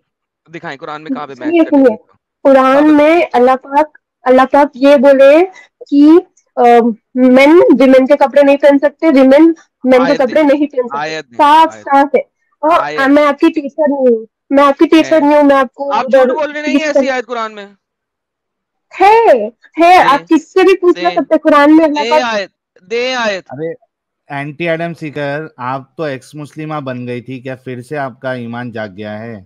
دکھائیں قرآن میں کہاں پہ میچ کرتی ہے. قرآن میں اللہ پاک یہ بولے کہ مین ویمن کے کپڑے نہیں پہن سکتے, ویمن مین کے کپڑے نہیں پہن سکتے. صاف ہے. اور میں آپ کی ٹیچر نہیں ہوں, میں آپ کی ٹیچر نہیں ہوں, میں آپ کو جھوٹ بولنے نہیں ہے. ایسی آیت قرآن میں ہے, آپ کس سے بھی پوچھ سکتے. قرآن میں دے آیت. ارے اینٹی ایڈم سیکر, آپ تو ایکس مسلمہ بن گئی تھی, کیا پھر سے آپ کا ایمان جاگ گیا ہے؟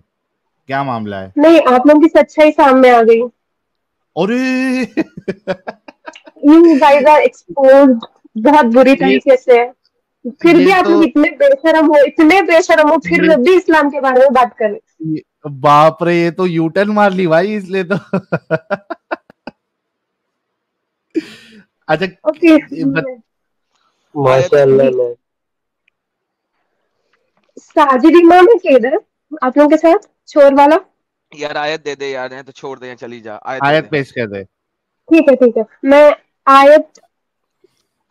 کیا معاملہ ہے؟ نہیں, آپ لوگوں کی سچائی سامنے آ گئی. You guys are exposed بہت بری طریقے سے. پھر بھی آپ لوگ اتنے بے شرم ہو, پھر بھی اسلام کے بارے میں بات کر رہے. باپ رے, یہ تو یو ٹرن مار لی بھائی, اس لیے تو. اچھا ساجد امام ہے کہ ادھر آپ لوگوں کے ساتھ چور والا. یار آیت دے دے یار, تو چھوڑ دیں, چلی جا. آیت پیش کر دے. ٹھیک ہے, میں آیت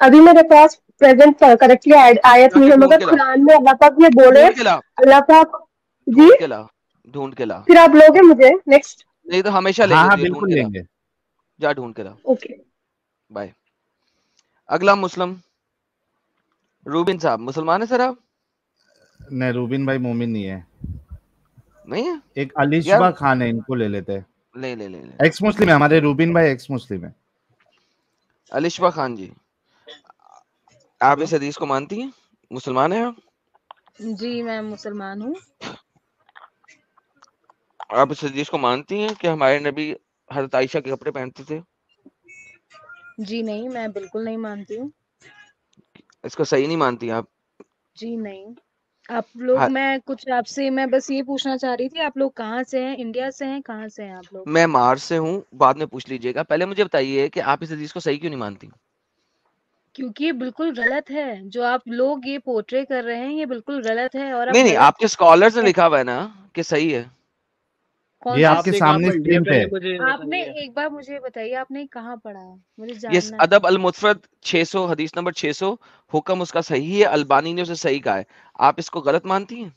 ابھی میرے پاس پریزنٹ کریکٹلی آیت نہیں ہے, مگر قرآن میں اللہ پاک یہ بولے, اللہ پاک جی ढूंढ के ला। फिर आप लोगे मुझे नेक्स्ट? नहीं तो हमेशा लेंगे। हाँ बिल्कुल लेंगे, जा ढूंढ के ला। Okay bye. अगला मुस्लिम, रूबिन साहब मुसलमान है सर आप? नहीं रूबिन भाई मोमिन नहीं है। नहीं है? एक अलिशबा खान है, इनको ले लेते हैं। ले ले ले ले। एक्स मुस्लिम है हमारे रूबिन भाई, एक्स मुस्लिम है। अलिशबा खान जी, आप इस हदीस को मानती हैं? मुसलमान है आप? जी मैं मुसलमान हूँ। आप इस हदीस को मानती हैं कि हमारे नबी हज़रत आयशा के कपड़े पहनते थे? जी नहीं, मैं बिल्कुल नहीं मानती हूँ। इसको सही नहीं मानती आप? जी नहीं। आप लोग मैं कुछ आपसे मैं बस ये पूछना चाह रही थी, आप लोग कहाँ से हैं? इंडिया से हैं? कहाँ से हैं आप लोग? मैं मार्स से हूँ, बाद में पूछ लीजिएगा। पहले मुझे बताइए कि आप इस हदीस को सही क्यों नहीं मानती? क्योंकि ये बिल्कुल गलत है, जो आप लोग ये पोर्ट्रे कर रहे हैं ये बिल्कुल गलत है। और नहीं, आपके स्कॉलर्स ने लिखा हुआ है ना कि सही है। ये आपके सामने स्क्रीन पे आपने एक बार मुझे बताइए, आपने कहाँ पढ़ा है? मुझे जानना यस, अदब अल मुफरद 600 हदीस नंबर 600, हुक्म उसका सही है, अल्बानी ने उसे सही कहा है। आप इसको गलत मानती हैं?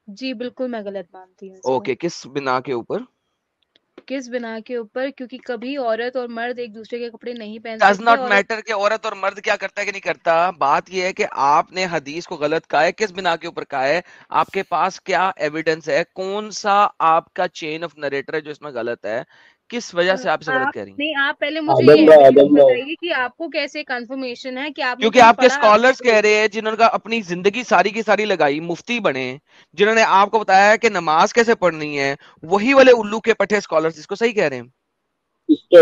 जी बिल्कुल मैं गलत मानती हूँ। ओके, किस बिना के ऊपर? किस बिना के ऊपर? क्योंकि कभी औरत और मर्द एक दूसरे के कपड़े नहीं पहन सकते। डज नॉट मैटर कि औरत और मर्द क्या करता है कि नहीं करता, बात यह है कि आपने हदीस को गलत कहा है। किस बिना के ऊपर कहा है? आपके पास क्या एविडेंस है? कौन सा आपका चेन ऑफ नरेटर है जो इसमें गलत है? किस वजह से आप इसे गलत कह रही हैं? नहीं, आप पहले मुझे ये बताइए कि आपको कैसे कंफर्मेशन है कि आपने, क्योंकि आपके स्कॉलर्स कह रहे हैं जिन्होंने अपनी जिंदगी सारी की सारी लगाई, मुफ्ती बने, जिन्होंने आपको बताया कि नमाज कैसे पढ़नी है, वही वाले उल्लू के पट्टे स्कॉलर्स इसको सही कह रहे हैं।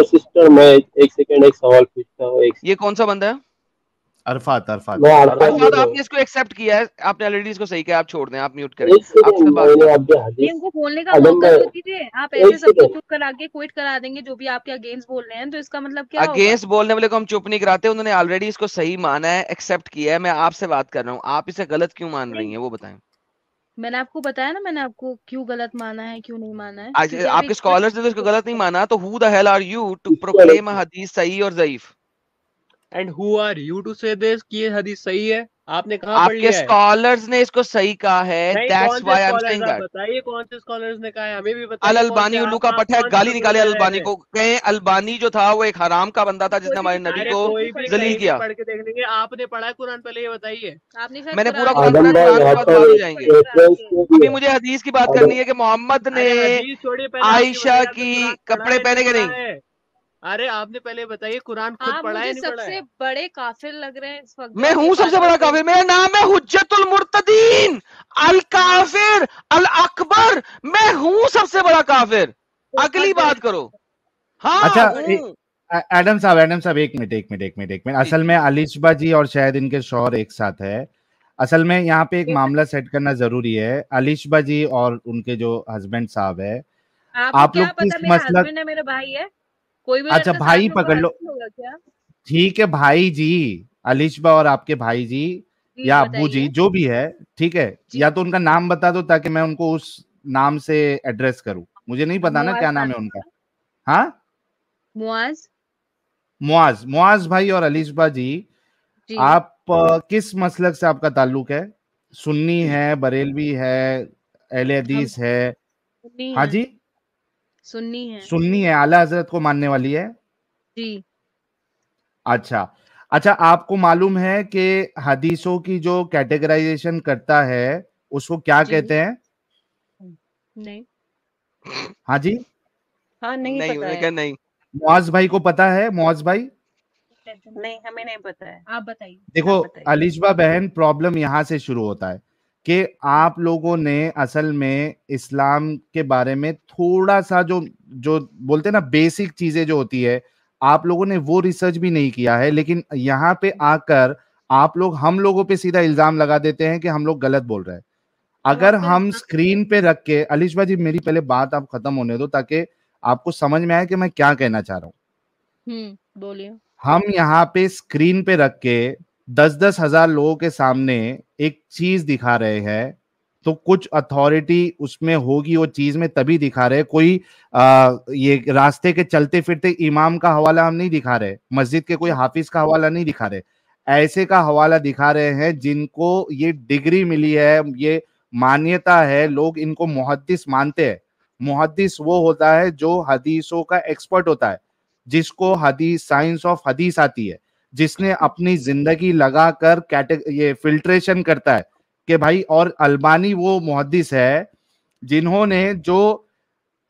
सिस्टर मैं एक सेकंड एक सवाल पूछता हूँ। ये कौन सा बंदा है? अरफात। आपने इसको एक्सेप्ट किया है, आपने ऑलरेडी इसको सही किया, आप छोड़ दें, आप म्यूट करें। इनको बोलने का मौका तो दीजिए। आप ऐसे सबको चुप करा के क्विट करा देंगे जो भी आपके अगेंस्ट बोल रहे हैं, तो इसका मतलब क्या? अगेंस्ट बोलने वाले को हम चुप नहीं कराते, उन्होंने ऑलरेडी इसको सही माना है, एक्सेप्ट किया है। मैं आपसे बात कर रहा हूँ, आप इसे गलत क्यों मान रही हैं वो बताएं। मैंने आपको बताया ना, मैंने आपको क्यों गलत माना है, क्यों नहीं माना है। आपके स्कॉलर्स ने तो इसको गलत नहीं माना, तो who the hell are you to proclaim a हदीस सही और ज़ईफ? And who are you to say this कि ये हदीस सही है? आपने कहाँ पढ़ लिया है? आपके स्कॉलर्स ने इसको सही कहा है, that's why I am saying that. बताइए कौन से स्कॉलर्स ने कहा है, हमें भी बताइए। अल अलबानी उल्लू का पट्टा है, गाली निकाले अल अलबानी को। कहें अलबानी जो था वो एक हराम का बंदा था जिसने हमारे नबी को जलील किया। पढ़ के देख लेंगे। आपने पढ़ा है कुरान? पहले ये बताइए। मैंने पूरा कुरान पढ़ा, कुरान के बाद बात हो जाएंगे। अभी मुझे हदीस की बात करनी है कि मोहम्मद ने आयशा की कपड़े पहने के नहीं। अरे आपने पहले बताइए कुरान खुद पढ़ा है नहीं पढ़ा है? सबसे बड़े काफिर लग रहे हैं इस वक्त। मैं हूँ सबसे बड़ा काफिर, मेरा नाम है हुज्जतुल मुर्तदीन अल काफिर अल अकबर। मैं हूँ सबसे बड़ा काफिर। अगली बात करो। हाँ अच्छा एडम साहब एक मिनट। असल में अलिशबा जी और शायद इनके शौहर एक साथ है। असल में यहाँ पे एक मामला सेट करना जरूरी है। अलिशबा जी और उनके जो हस्बैंड साहब है, आप लोग किस मसलक? मेरा भाई है कोई भी। अच्छा भाई पकड़ लो, ठीक है भाई जी, अलिशबा और आपके भाई जी या अब्बू जी जो भी है, ठीक है, या तो उनका नाम बता दो ताकि मैं उनको उस नाम से एड्रेस करूं। मुझे नहीं पता ना क्या नाम है उनका। हाँ मुआज भाई और अलिशबा जी, आप किस मसलक से आपका ताल्लुक है? सुन्नी है, बरेलवी है, अहले हदीस है? हाँ जी सुन्नी है, आला हजरत को मानने वाली है जी। अच्छा, आपको मालूम है कि हदीसों की जो कैटेगराइजेशन करता है उसको क्या कहते हैं? नहीं। हाँ जी, हाँ नहीं पता है। नहीं। मुआज भाई को पता है? मुआज भाई नहीं, हमें नहीं पता है, आप बताइए। देखो अलिशबा बहन, प्रॉब्लम यहाँ से शुरू होता है कि आप लोगों ने असल में इस्लाम के बारे में थोड़ा सा जो बोलते हैं ना बेसिक चीजें जो होती है, आप लोगों ने वो रिसर्च भी नहीं किया है। लेकिन यहाँ पे आकर आप लोग हम लोगों पे सीधा इल्जाम लगा देते हैं कि हम लोग गलत बोल रहे हैं। अगर हम स्क्रीन पे रख के, अलिशबा जी मेरी पहले बात आप खत्म होने दो ताकि आपको समझ में आए कि मैं क्या कहना चाह रहा हूँ। बोलिए। हम यहाँ पे स्क्रीन पे रख के 10-10 हजार लोगों के सामने एक चीज दिखा रहे हैं, तो कुछ अथॉरिटी उसमें होगी, वो चीज में तभी दिखा रहे। कोई ये रास्ते के चलते फिरते इमाम का हवाला हम नहीं दिखा रहे, मस्जिद के कोई हाफिज का हवाला नहीं दिखा रहे, ऐसे का हवाला दिखा रहे हैं जिनको ये डिग्री मिली है, ये मान्यता है, लोग इनको मुहद्दिस मानते हैं। मुहद्दिस वो होता है जो हदीसों का एक्सपर्ट होता है, जिसको हदीस, साइंस ऑफ हदीस आती है, जिसने अपनी जिंदगी लगाकर ये फिल्ट्रेशन करता है कि भाई, और अल्बानी वो मुहद्दिस है जिन्होंने, जो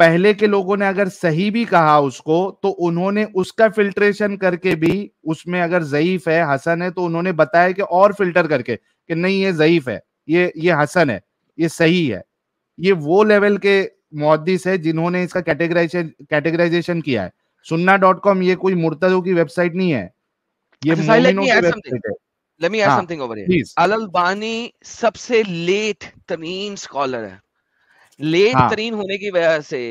पहले के लोगों ने अगर सही भी कहा उसको, तो उन्होंने उसका फिल्ट्रेशन करके भी उसमें अगर ज़ईफ है, हसन है, तो उन्होंने बताया कि और फिल्टर करके कि नहीं ये ज़ईफ है, ये हसन है, ये सही है। ये वो लेवल के मुहद्दिस है जिन्होंने इसका कैटेगराइजेशन किया है। सुन्ना.com ये कोई मुर्तदों की वेबसाइट नहीं है, ये मोमिनों की वेबसाइट है। Let me add something over here. अल-अल्बानी सबसे लेट तरीन स्कॉलर है। लेट तरीन होने की वजह से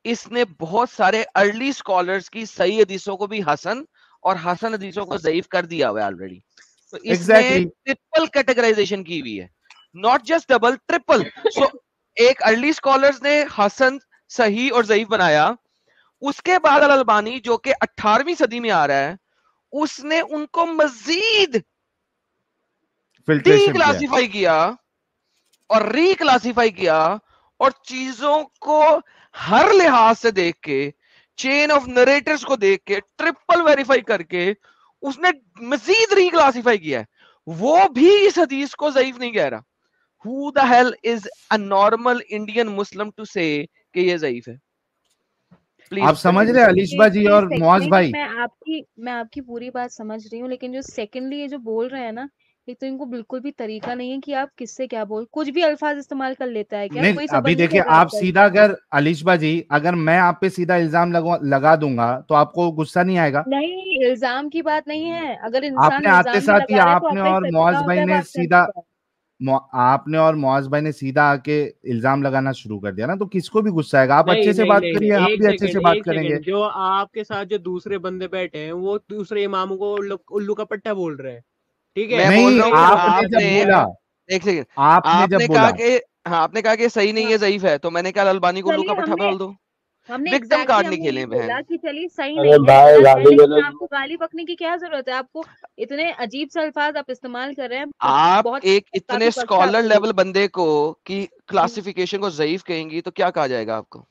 इसने बहुत सारे अर्ली स्कॉलर्स की सही हदीसों को भी हसन और हसन हदीसों को ज़ईफ कर दिया हुआ है ऑलरेडी। तो इसने ट्रिपल कैटेगराइजेशन की हुई है, नॉट जस्ट डबल, ट्रिपल। सो एक अर्ली स्कॉलर्स ने हसन, सही और ज़ईफ बनाया, उसके बाद अल-अल्बानी जो कि 18वीं सदी में आ रहा है, उसने उनको मजीद क्लासिफाई किया और रीक्लासिफाई किया, और चीजों को हर लिहाज से देख के, चेन ऑफ नरेटर्स को देख के, ट्रिपल वेरीफाई करके उसने मजीद रीक्लासिफाई किया है। वो भी इस हदीस को ज़ईफ नहीं कह रहा। Who the hell is a normal Indian Muslim to say कि ये ज़ईफ है? आप समझ रहे अलीशबा जी और मुआज भाई? मैं आपकी पूरी बात समझ रही हूँ, लेकिन जो सेकेंडली ये जो बोल रहे हैं ना, एक तो इनको बिल्कुल भी तरीका नहीं है कि आप किससे क्या बोल, कुछ भी अल्फाज इस्तेमाल कर लेता है क्या? नहीं, कोई अभी देखिए, आप सीधा, अगर अलीशबा जी, अगर मैं आप पे सीधा इल्जाम लगा दूंगा तो आपको गुस्सा नहीं आएगा? नहीं, इल्जाम की बात नहीं है। अगर इंसान आपने आते साथ ही आपने और मुआज भाई ने सीधा, आपने और मुआज भाई ने सीधा आके इल्जाम लगाना शुरू कर दिया ना, तो किसको भी गुस्सा आएगा? आप अच्छे से बात करिए, हम भी अच्छे से बात करेंगे। जो आपके साथ जो दूसरे बंदे बैठे हैं, वो दूसरे इमामों को उल्लू का पट्टा बोल रहे हैं, ठीक है? नहीं, आपने जब बोला, एक सेकंड, आपने कहा कि हाँ, आपने कहा कि सही नहीं है, ज़ईफ है, तो मैंने कहा अल-अल्बानी को उल्लू का पट्टा बोल दो। विक्टिम कार्ड नहीं खेले बहन। कि चलिए सही नहीं है, आपको गाली बकने की क्या जरूरत है? आपको इतने अजीब से अल्फाज आप इस्तेमाल कर रहे हैं। आप एक इतने स्कॉलर लेवल बंदे को की क्लासिफिकेशन को ज़ईफ कहेंगी तो क्या कहा जाएगा आपको?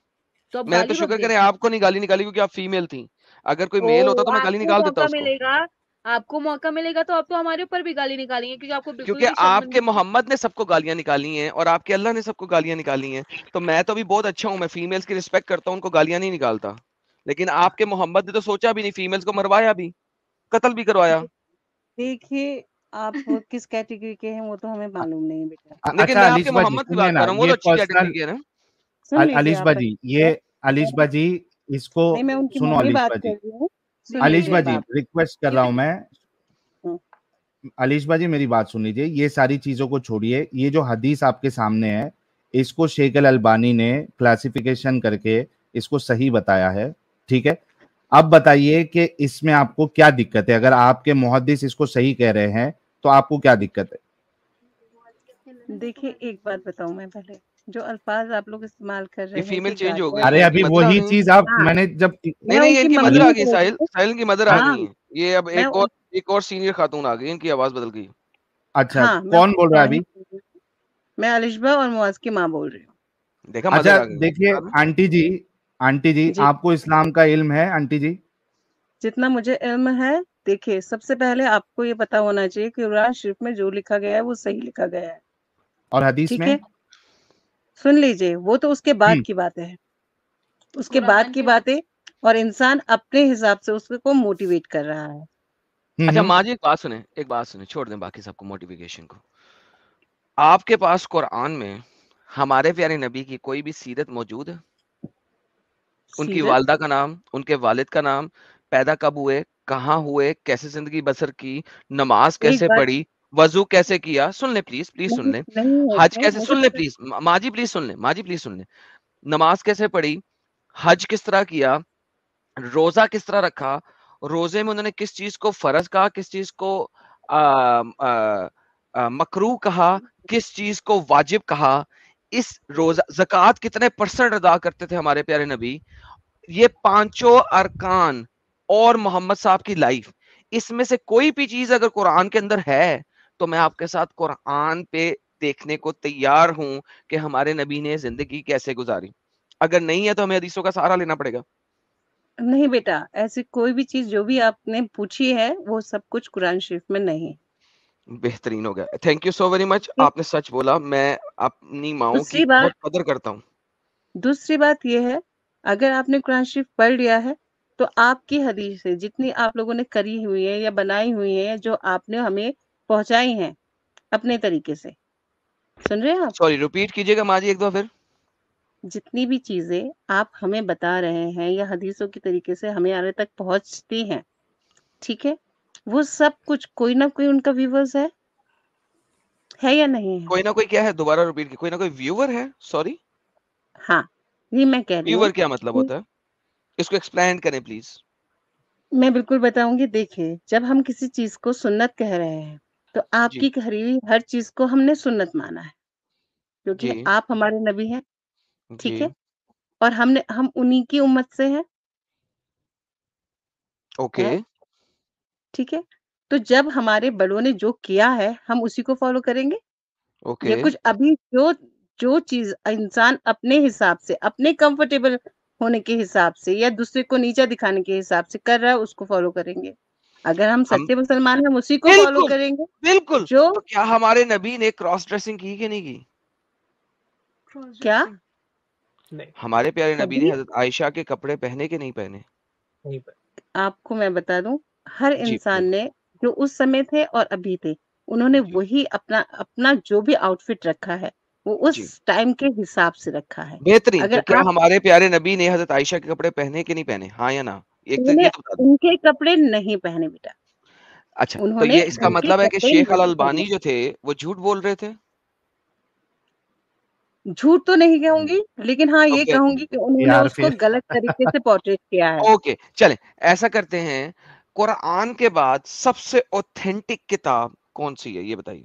तो मैंने तो शुक्र करें आपको नहीं गाली निकाली, क्योंकि आप फीमेल थी। अगर कोई मेल होता तो मैं गाली निकाल देता उसको। आपको मौका मिलेगा तो आप तो हमारे ऊपर भी गाली निकालेंगे, क्योंकि आपको क्योंकि आपके मोहम्मद ने सबको गालियां निकाली हैं और आपके अल्लाह ने सबको गालियां निकाली हैं। तो मैं तो भी बहुत अच्छा हूँ, मैं फीमेल्स की रिस्पेक्ट करता हूँ, उनको गालियां नहीं निकालता। लेकिन आपके मोहम्मद ने तो सोचा भी नहीं, फीमेल्स को मरवाया भी, कत्ल भी करवाया। देखिए, आप किस कैटेगरी के हैं वो तो हमें मालूम नहीं बेटा। लेकिन मैं आपके मोहम्मद की बात कर रहा हूँ, वो तो अच्छी कैटेगरी के है ना। अलीशबा जी, ये अलीशबा जी, इसको सुनो अलीशबा जी, अलीशबा जी रिक्वेस्ट कर रहा हूं मैं, अलीशबा जी मेरी बात सुन लीजिए। ये सारी चीजों को छोड़िए, ये जो हदीस आपके सामने है, इसको शेख अल-अल्बानी ने क्लासिफिकेशन करके इसको सही बताया है, ठीक है? अब बताइए कि इसमें आपको क्या दिक्कत है? अगर आपके मुहद्दिस इसको सही कह रहे हैं तो आपको क्या दिक्कत है? देखिए, एक बात बताऊं मैं, पहले जो अल्फाज आप लोग इस्तेमाल कर रहे हैं, फीमेल चेंज हो गई। अरे अभी वही चीज आप मैंने जब नहीं इनकी मदर आ गई, साहिल की मदर आ गई है। ये अब एक और सीनियर खातून आ गई, इनकी आवाज बदल गई। अच्छा, कौन बोल रहा है अभी? मैं अलिशबा और मुआज की माँ बोल रही हूँ। देखा? अच्छा देखिए आंटी जी आपको इस्लाम का इल्म है? आंटी जी, जितना मुझे इल्म है, देखिए सबसे पहले आपको ये पता होना चाहिए कि कुरान शरीफ में जो लिखा गया है वो सही लिखा गया है, और हदीस में सुन लीजिए, वो तो उसके बाद की बात है, उसके बाद की बातें, और इंसान अपने हिसाब से उसको मोटिवेट कर रहा है। अच्छा माँ जी, एक बात सुने, छोड़ दें बाकी सबको मोटिवेशन को। आपके पास कुरान में हमारे प्यारे नबी की कोई भी सीरत मौजूद है? उनकी वालिदा का नाम, उनके वालिद का नाम, पैदा कब हुए, कहाँ हुए, कैसे जिंदगी बसर की, नमाज कैसे पढ़ी, वजू कैसे किया? सुन ले प्लीज सुन ले। हज कैसे, सुन ले प्लीज माँ जी, प्लीज सुन ले। नमाज कैसे पढ़ी, हज किस तरह किया, रोजा किस तरह रखा, रोजे में उन्होंने किस चीज को फर्ज कहा, किस चीज को मकरूह कहा, किस चीज को वाजिब कहा, इस रोजा, ज़कात कितने % अदा करते थे हमारे प्यारे नबी, ये पांचों अरकान और मोहम्मद साहब की लाइफ, इसमें से कोई भी चीज अगर कुरान के अंदर है तो मैं आपके साथ कुरान पे دیکھنے کو تیار ہوں کہ ہمارے نبی نے زندگی کیسے گزاری. اگر نہیں ہے تو ہمیں حدیثوں کا سہارا لینا پڑے گا. نہیں بیٹا، ایسی کوئی بھی چیز جو بھی آپ نے پوچھی ہے وہ سب کچھ قرآن شریف میں نہیں. بہترین ہو گیا. Thank you so very much. آپ نے سچ بولا. میں اپنی ماؤں کی بہت قدر کرتا ہوں. دوسری بات یہ ہے، اگر آپ نے قرآن شریف پڑھ لیا ہے تو آپ کی حدیثیں جتنی آپ لوگوں نے کری ہوئی ہیں یا بنائی ہوئی ہیں، جو آپ نے ہمیں پہنچائی ہیں اپنے طریقے سے، سن رہے ہیں آپ؟ سوری ریپیٹ کیجیے گا ماں جی ایک دو پھر. جتنی بھی چیزیں آپ ہمیں بتا رہے ہیں یا حدیثوں کے طریقے سے ہمارے تک پہنچتی ہیں، ٹھیک ہے، وہ سب کچھ کوئی نہ کوئی ان کا ویورز ہے یا نہیں ہے؟ کوئی نہ کوئی کیا ہے؟ دوبارہ ریپیٹ کی. کوئی نہ کوئی ویور ہے. سوری، ہاں یہ میں کہہ رہی ہوں. ویور کیا مطلب ہوتا ہے؟ اس کو ایکسپلین کریں پلیز. میں بالکل بتاؤں گی. دیکھیں، جب ہم کسی چیز کو سنت کہہ رہے ہیں تو آپ کی کہی ہوئی ہر چیز کو ہم نے سنت مانا ہے، کیونکہ آپ ہمارے نبی ہیں، ٹھیک ہے، اور ہم انہی کی امت سے ہیں. اوکے، ٹھیک ہے، تو جب ہمارے بڑوں نے جو کیا ہے ہم اسی کو فالو کریں گے. یا کچھ ابھی جو چیز انسان اپنے حساب سے، اپنے کمفرٹیبل ہونے کے حساب سے یا دوسرے کو نیچا دکھانے کے حساب سے کر رہا ہے اس کو فالو کریں گے. اگر ہم سچے مسلمان ہیں ہم اسی کو فالو کریں گے. بالکل. جو کیا ہمارے نبی نے کراس ڈریسنگ کی کہ نہیں کی؟ کیا ہمارے پیارے نبی نے حضرت عائشہ کے کپڑے پہنے کہ نہیں پہنے؟ آپ کو میں بتا دوں، ہر انسان نے جو اس سمے تھے اور ابھی تھے، انہوں نے وہی اپنا جو بھی آؤٹ فٹ رکھا ہے وہ اس ٹائم کے حساب سے رکھا ہے. بہترین. اگر تو کیا ہمارے پیارے نبی نے حضرت عائشہ کے کپڑے پہنے کہ نہیں پہنے؟ ہاں یا نا؟ ان کے کپڑے نہیں پہنے بیٹا. اچھا، تو یہ اس کا مطلب ہے کہ شیخ الالبانی جو تھے وہ جھوٹ بول رہے تھے؟ جھوٹ تو نہیں کہوں گی، لیکن ہاں یہ کہوں گی کہ انہوں نے اس کو غلط طریقے سے پورٹریٹ کیا ہے. اوکے چلیں ایسا کرتے ہیں، قرآن کے بعد سب سے اوتھینٹک کتاب کون سی ہے یہ بتائیے.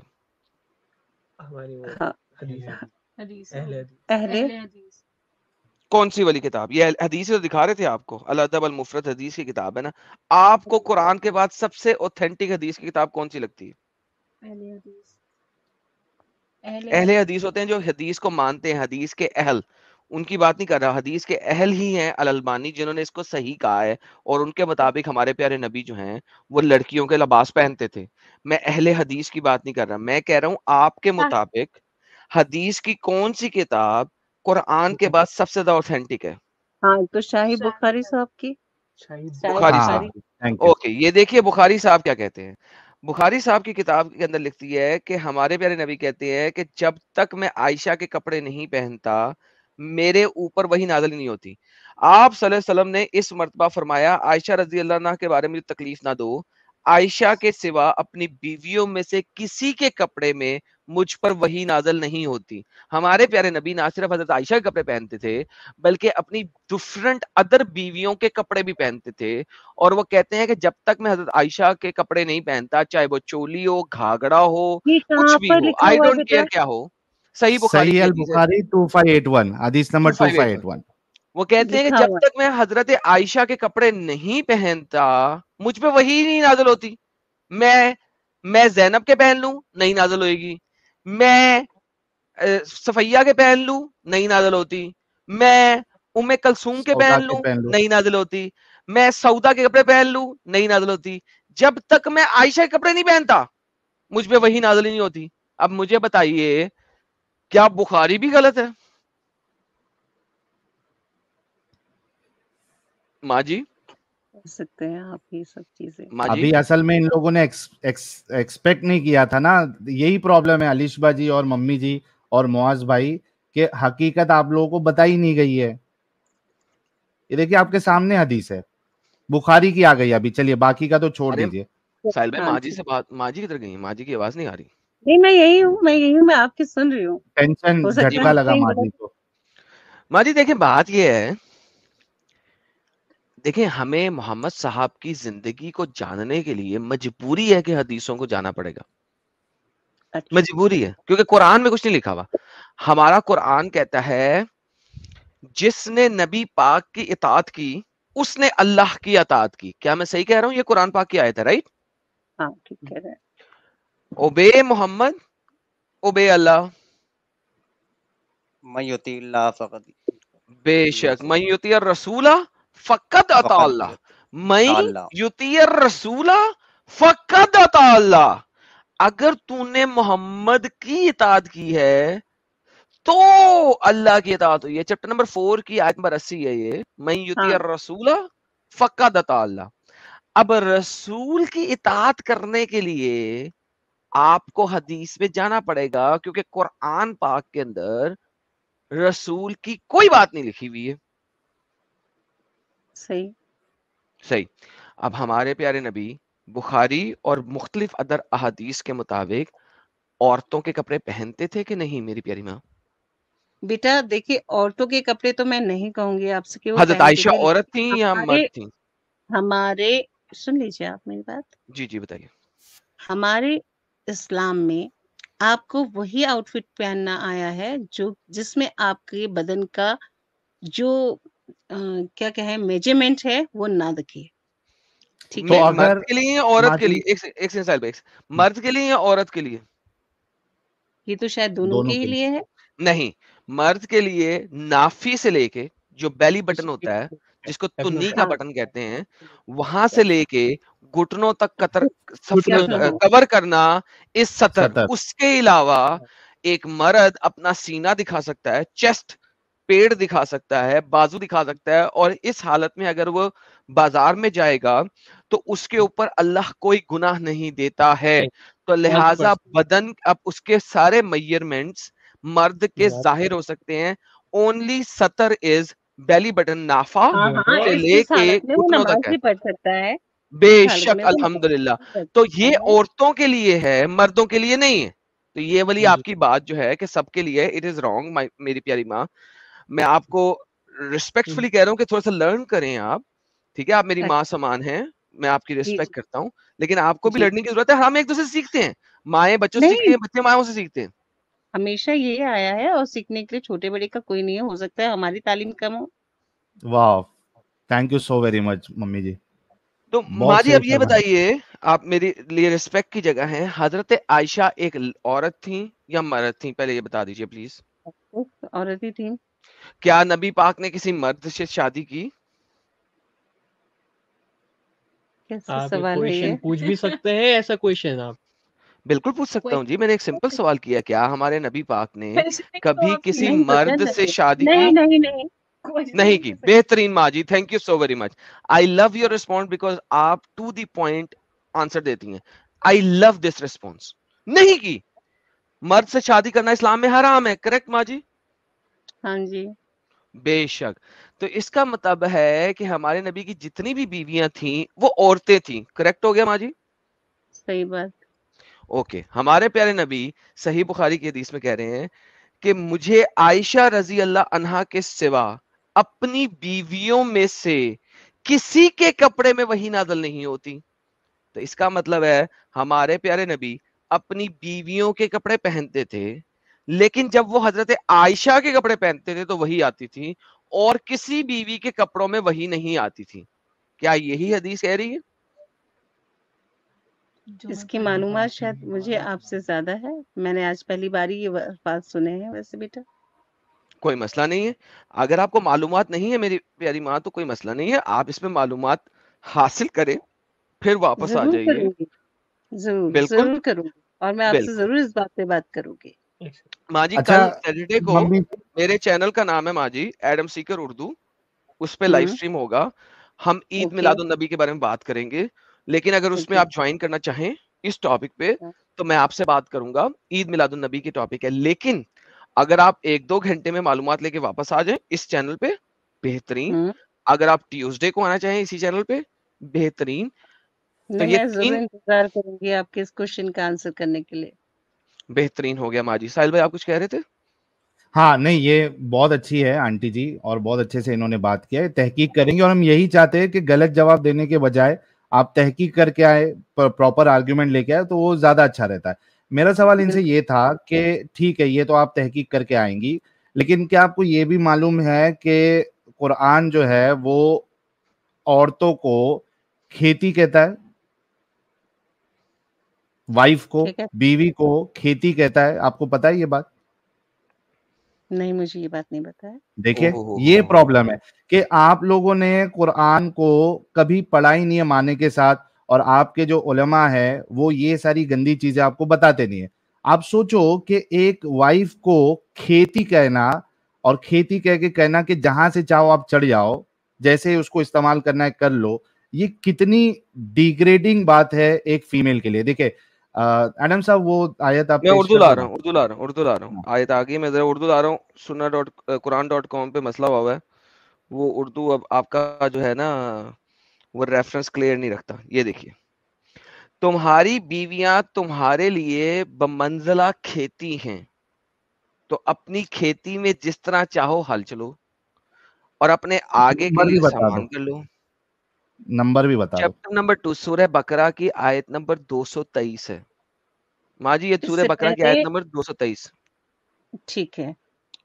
کون سی والی کتاب؟ یہ حدیث تو دکھا رہے تھے آپ کو، الادب المفرد حدیث کی کتاب ہے نا. آپ کو قرآن کے بعد سب سے اوتھینٹک حدیث کی کتاب کون سی لگتی ہے؟ اہل حدیث ہوتے ہیں جو حدیث کو مانتے ہیں، حدیث کے اہل. ان کی بات نہیں کر رہا، حدیث کے اہل ہی ہیں الالبانی جنہوں نے اس کو صحیح کہا ہے، اور ان کے مطابق ہمارے پیارے نبی جو ہیں وہ لڑکیوں کے لباس پہنتے تھے. میں اہل حدیث کی بات نہیں کر رہا، میں کہہ رہا ہوں آپ کے مطابق حدیث کی کون سی کتاب قرآن کے بعد سب سے زیادہ اوتھینٹک ہے؟ ہاں تو شاہی بخاری صاحب کی. بخاری صاحب. اوکے، یہ دیکھیے بخاری صاحب کیا کہتے ہیں. بخاری صاحب کی کتاب کے اندر لکھتی ہے کہ ہمارے پیارے نبی کہتے ہیں کہ جب تک میں عائشہ کے کپڑے نہیں پہنتا میرے اوپر وہی نازل نہیں ہوتی. آپ صلی اللہ علیہ وسلم نے اس مرتبہ فرمایا عائشہ رضی اللہ عنہ کے بارے میں تکلیف نہ دو، عائشہ کے سوا اپنی بیویوں میں سے کسی کے کپڑے میں مجھ پر وہی نازل نہیں ہوتی. ہمارے پیارے نبی نہ صرف حضرت عائشہ کے کپڑے پہنتے تھے بلکہ اپنی ڈفرنٹ ادر بیویوں کے کپڑے بھی پہنتے تھے، اور وہ کہتے ہیں کہ جب تک میں حضرت عائشہ کے کپڑے نہیں پہنتا، چاہے وہ چولی ہو، گھاگڑا ہو، کچھ بھی ہو، آئی ڈونٹ کیئر کیا ہو. صحیح بخاری البخاری 2581 حدیث نمبر 2581. وہ کہتے ہیں کہ جب تک میں حضرت عائشہ کے کپڑے نہیں پہنتا مجھ پہ وہی نہیں نازل ہوتی. میں زینب کے پہن لوں نہیں نازل ہوئے گی، میں صفیہ کے پہن لوں نہیں نازل ہوتی، میں ام کلثوم کے پہن لوں نہیں نازل ہوتی، میں سودا کے کپڑے پہن لوں نہیں نازل ہوتی. جب تک میں عائشہ کے کپڑے نہیں پہنتا مجھ پہ وہی نازل نہیں ہوتی. اب مجھے بتائیے کیا بخاری بھی غلط ہے؟ ماں جی سکتے ہیں آپ یہ سب چیزیں. ابھی اصل میں ان لوگوں نے ایکسپیکٹ نہیں کیا تھا نا. یہی پرابلم ہے علیشبا جی اور ممی جی اور معاذ بھائی کہ حقیقت آپ لوگوں کو بتائی نہیں گئی ہے. یہ دیکھیے آپ کے سامنے حدیث ہے، بخاری کی آ گئی ابھی. چلیے باقی کا تو چھوڑ دیجیے. ساحل بھائی ماں جی سے بات، ماں جی کدھر گئی؟ ماں جی کی آواز نہیں آ رہی. نہیں میں یہی ہوں میں آپ کی سن رہی ہوں. ٹینشن جھٹکا لگا ماں جی کو. ماں جی دیکھیں بات یہ ہے، دیکھیں ہمیں محمد صاحب کی زندگی کو جاننے کے لیے مجبوری ہے کہ حدیثوں کو جانا پڑے گا. مجبوری ہے کیونکہ قرآن میں کچھ نہیں لکھا ہوا. ہمارا قرآن کہتا ہے جس نے نبی پاک کی اطاعت کی اس نے اللہ کی اطاعت کی. کیا میں صحیح کہہ رہا ہوں؟ یہ قرآن پاک کی آیت ہے، رائٹ؟ ہاں ٹھیک ہے. اوبے محمد ओबे अल्लाह, मैं युतिल्लाह फकत, बेशक मैं युतिर रसूला फकद अता अल्लाह, मैं युतिर रसूला फकद अता अल्लाह। अगर तूने मोहम्मद की इताअत की है तो अल्लाह की इताअत हुई है। चैप्टर नंबर 4 की आयत नंबर 80 है ये, मैं युतिर रसूला फकद अता अल्लाह। अब रसूल की इताअत करने के लिए आपको हदीस में जाना पड़ेगा, क्योंकि कुरान पाक के अंदर रसूल की कोई बात नहीं लिखी हुई है। सही सही। अब हमारे प्यारे नबी बुखारी और मुख्तलिफ अदर अहादीस के मुताबिक औरतों के कपड़े पहनते थे कि नहीं मेरी प्यारी माँ? बेटा देखिए, औरतों के कपड़े तो मैं नहीं कहूंगी आपसे कि वो हजरत पहनते आयशा थे, औरत थी या मर्द थी? हमारे सुन लीजिए आप मेरी बात। जी जी बताइए। हमारे इस्लाम में आपको वही आउटफिट पहनना आया है जो जिसमें आपके बदन का जो क्या कहे मेजरमेंट है वो ना दिखे। ठीक है, मर्द के लिए या औरत के लिए? एक सेकंड, मर्द के लिए या औरत के लिए? ये तो शायद दोनों के ही लिए है। नहीं, मर्द के लिए नाफी से लेके जो बेली बटन होता है, जिसको तुन्नी का बटन कहते हैं, वहां से लेके घुटनों तक कवर करना इस सतर। उसके अलावा एक मर्द अपना सीना दिखा सकता है, चेस्ट, पेड़ दिखा सकता है, बाजू दिखा सकता है, और इस हालत में अगर वो बाजार में जाएगा तो उसके ऊपर अल्लाह कोई गुनाह नहीं देता है। तो लिहाजा बदन, अब उसके सारे मेजरमेंट्स मर्द के जाहिर हो सकते हैं। ओनली सतर इज बेली बटन, नाफा से लेके घुटनों तक है। पढ़ सकता है बेशक, अल्हम्दुलिल्लाह। तो ये औरतों के लिए है, मर्दों के लिए नहीं है। तो ये वाली आपकी बात जो है कि सबके लिए, इट इज रॉन्ग मेरी प्यारी माँ। मैं आपको रिस्पेक्टफुली कह रहा हूँ कि थोड़ा सा लर्न करें आप, ठीक है? आप मेरी माँ समान हैं, मैं आपकी रिस्पेक्ट करता हूँ, लेकिन आपको भी लड़ने की जरूरत है। हम एक दूसरे से सीखते हैं, माएँ बच्चों से सीखती हैं, बच्चे माओं से सीखते हैं। हमेशा ये आया है, और सीखने के लिए छोटे बड़े का कोई नहीं है। हो सकता है हमारी तालीम कम हो। वाह, thank you so very much mummy ji. तो माँ जी अब ये बताइए, आप मेरे लिए रिस्पेक्ट की जगह हैं, हजरत आयशा एक औरत थी या मर्द थी? पहले ये बता दीजिए प्लीज। औरत ही थी। क्या नबी पाक ने किसी मर्द से शादी की? कैसा सवाल है ये? पूछ भी सकते हैं ऐसा क्वेश्चन आप? बिल्कुल पूछ सकता हूँ जी, मैंने एक सिंपल सवाल किया, क्या हमारे नबी पाक ने कभी किसी मर्द से शादी की? नहीं की। बेहतरीन माँ ji, thank you so very much. I love your response because आप टू द पॉइंट आंसर देती हैं। I love this response. नहीं की। मर्द से शादी करना इस्लाम में हराम है, करेक्ट माँ जी? हाँ जी। बेशक। तो इसका मतलब है कि हमारे नबी की जितनी भी बीवियां थी वो औरतें थी, करेक्ट हो गया माँ जी? सही बात। ओके। हमारे प्यारे नबी सही बुखारी की हदीस में कह रहे हैं कि मुझे आयशा रजी अल्लाह अन्हा के सिवा अपनी बीवियों में से किसी के कपड़े में वही नाज़िल नहीं होती। तो इसका मतलब है हमारे प्यारे नबी अपनी बीवियों के कपड़े पहनते थे, लेकिन जब वो हजरत आयशा के कपड़े पहनते थे तो वही आती थी, और किसी बीवी के कपड़ों में वही नहीं आती थी। क्या यही हदीस कह रही है? इसकी मालूमात शायद मुझे आपसे ज्यादा है। मैंने आज पहली बार ये बात सुने हैं वैसे बेटा। कोई मसला नहीं है, अगर आपको मालूमात नहीं है मेरी प्यारी माँ तो कोई मसला नहीं है, आप इसमें मालूमात हासिल करें, फिर वापस आ जाइए। जरूर जरूर करूंगी, और मैं आपसे जरूर इस बात पे बात करूंगी। माँ जी कल सैटरडे को मेरे चैनल का नाम है माँ जी एडम सीकर उर्दू, उस पे लाइव स्ट्रीम होगा। हम ईद मिलादुन नबी के बारे में बात करेंगे, लेकिन अगर उसमें आप ज्वाइन करना चाहें इस टॉपिक पे तो मैं आपसे बात करूंगा। ईद मिलादुन नबी की टॉपिक है, लेकिन अगर आप 1-2 घंटे में मालूमात लेके वापस आ जाए इस चैनल पे, बेहतरीन। अगर आप ट्यूसडे को आना चाहें इसी चैनल पे, बेहतरीन। तो ये जरूर इंतजार करूंगी आपके इस क्वेश्चन का आंसर करने के लिए। बेहतरीन हो गया माँ जी। साहिल भाई आप कुछ कह रहे थे? हाँ नहीं, ये बहुत अच्छी है आंटी जी, और बहुत अच्छे से इन्होंने बात किया है। तहकीक करेंगे, और हम यही चाहते हैं कि गलत जवाब देने के बजाय आप तहकीक करके आए, प्रॉपर आर्ग्यूमेंट लेके आए, तो वो ज्यादा अच्छा रहता है। मेरा सवाल इनसे ये था कि ठीक है, ये तो आप तहकीक करके आएंगी, लेकिन क्या आपको ये भी मालूम है कि कुरान जो है वो औरतों को खेती कहता है? वाइफ को, बीवी को खेती कहता है, आपको पता है ये बात? नहीं, मुझे ये बात नहीं पता है। देखिए ये प्रॉब्लम है कि आप लोगों ने कुरान को कभी पढ़ा ही नहीं है माने के साथ, और आपके जो उलमा है वो ये सारी गंदी चीजें आपको बताते नहीं है। आप सोचो कि एक वाइफ को खेती कहना और खेती कह के कहना कि जहां से चाहो आप चढ़ जाओ, जैसे उसको इस्तेमाल करना है कर लो, ये कितनी डिग्रेडिंग बात है एक फीमेल के लिए। देखिए एडम साहब वो आयत आप मैं उर्दू ला रहा हूँ आयत आ गई, मैं जरा उर्दू ला रहा हूँ। sunnah.quran.com पे मसला हुआ है, वो उर्दू अब आपका जो है ना वो रेफरेंस क्लियर नहीं रखता। ये देखिए, तुम्हारी बीवियां तुम्हारे लिए बमंज़ला खेती हैं, तो अपनी खेती में जिस तरह चाहो हल चलो और अपने आगे के लिए सामान कर लो। नंबर भी बता दो। चैप्टर नंबर 2 सूरह बकरा की आयत नंबर 223 है। माँ जी ये सूरह बकरा की आयत नंबर 223। ठीक है,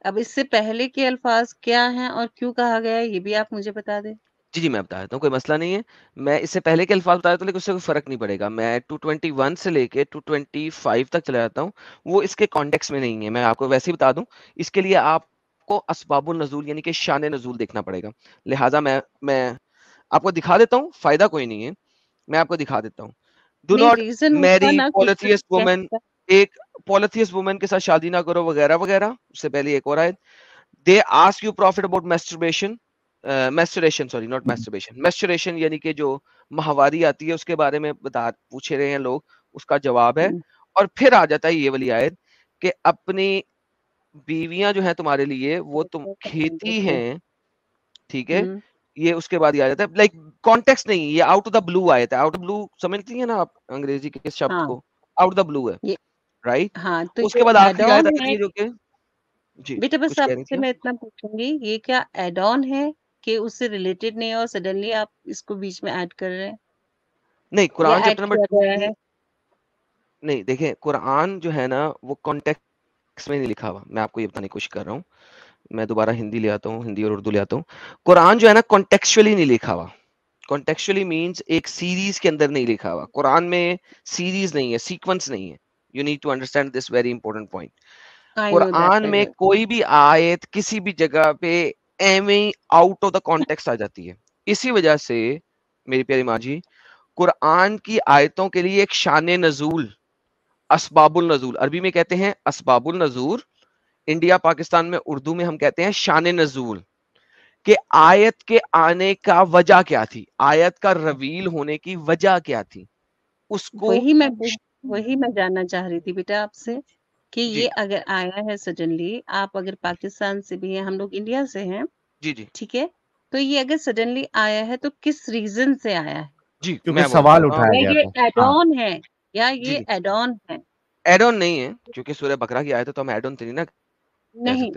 अब इससे पहले के अल्फाज क्या हैं और क्यों कहा गया है ये भी आप मुझे बता दें। जी मैं बता देता हूँ, कोई मसला नहीं है। मैं इससे पहले के अल्फाज बता देता हूँ, लेकिन उससे कोई फर्क नहीं पड़ेगा। मैं 221 से लेके 225 तक चला जाता हूँ, वो इसके कॉन्टेक्स्ट में नहीं है, मैं आपको वैसे ही बता दूं। इसके लिए आपको असबाबुन नज़ूल यानी कि शान नज़ूल देखना पड़ेगा। लिहाजा मैं आपको दिखा देता हूँ, फायदा कोई नहीं है, मैं आपको दिखा देता हूँ। डू नॉट मैरी पॉलिथियस वुमन, एक पॉलिथियस वुमन के साथ शादी ना करो वगैरह वगैरह। उससे पहले एक और आयत, they ask you prophet about masturbation, menstruation sorry not masturbation, menstruation यानी कि जो माहवारी आती है उसके बारे में पूछे रहे हैं लोग, उसका जवाब है। और फिर आ जाता है ये वाली आयत कि अपनी बीवियां जो है तुम्हारे लिए वो तुम खेती हैं, ठीक है। ये उसके बाद ही आ जाता है, लाइक कॉन्टेक्स्ट नहीं, ये आउट ऑफ द ब्लू आया था। आउट ऑफ ब्लू समझती है ना आप अंग्रेजी के शब्द को, आउट ऑफ द ब्लू है, राइट। हाँ, तो उसके बाद आखिरी आयत आती है जो कि जी बेटा बस आपसे मैं इतना पूछूंगी, ये क्या एड ऑन है कि उससे रिलेटेड नहीं है और सडनली आप इसको बीच में ऐड कर रहे हैं? नहीं, कुरान चैप्टर नंबर 2 नहीं, देखिए कुरान जो है ना वो कॉन्टेक्स्ट में नहीं लिखा हुआ। मैं आपको ये बताने की कोशिश कर रहा हूँ, मैं दोबारा हिंदी ले आता हूँ, हिंदी और उर्दू ले आता हूँ। कुरान जो है ना कॉन्टेक्चुअली नहीं लिखा हुआ। कॉन्टेक्चुअली मींस एक सीरीज के अंदर नहीं लिखा हुआ। कुरान में सीरीज नहीं है, सीक्वेंस नहीं है। You need to understand this very important point. Quran में कोई भी आयत किसी भी जगह पे away out of the context आ जाती है। इसी वजह से मेरी प्यारी माँ जी, कुरान की आयतों के लिए एक शान नज़ूल, असबाबुल नज़ूल, अरबी में कहते हैं असबाबुल नज़ूल, इंडिया पाकिस्तान में उर्दू में हम कहते हैं शान नज़ूल, कि आयत के आने का वजह क्या थी, आयत का रवील होने की वजह क्या थी, उसको वही मैं जानना चाह रही थी बेटा आपसे कि ये अगर आया है सडनली, आप अगर पाकिस्तान से भी हैं, हम लोग इंडिया से हैं, जी ठीक है, तो ये अगर सडनली आया है तो किस रीजन से आया है? जी, क्योंकि सवाल उठाया गया ये एड ऑन है या ये एड ऑन है? एड ऑन नहीं है, क्योंकि सूरह बकरा की आयत है तो हम एड ऑन तो नहीं ना नहीं,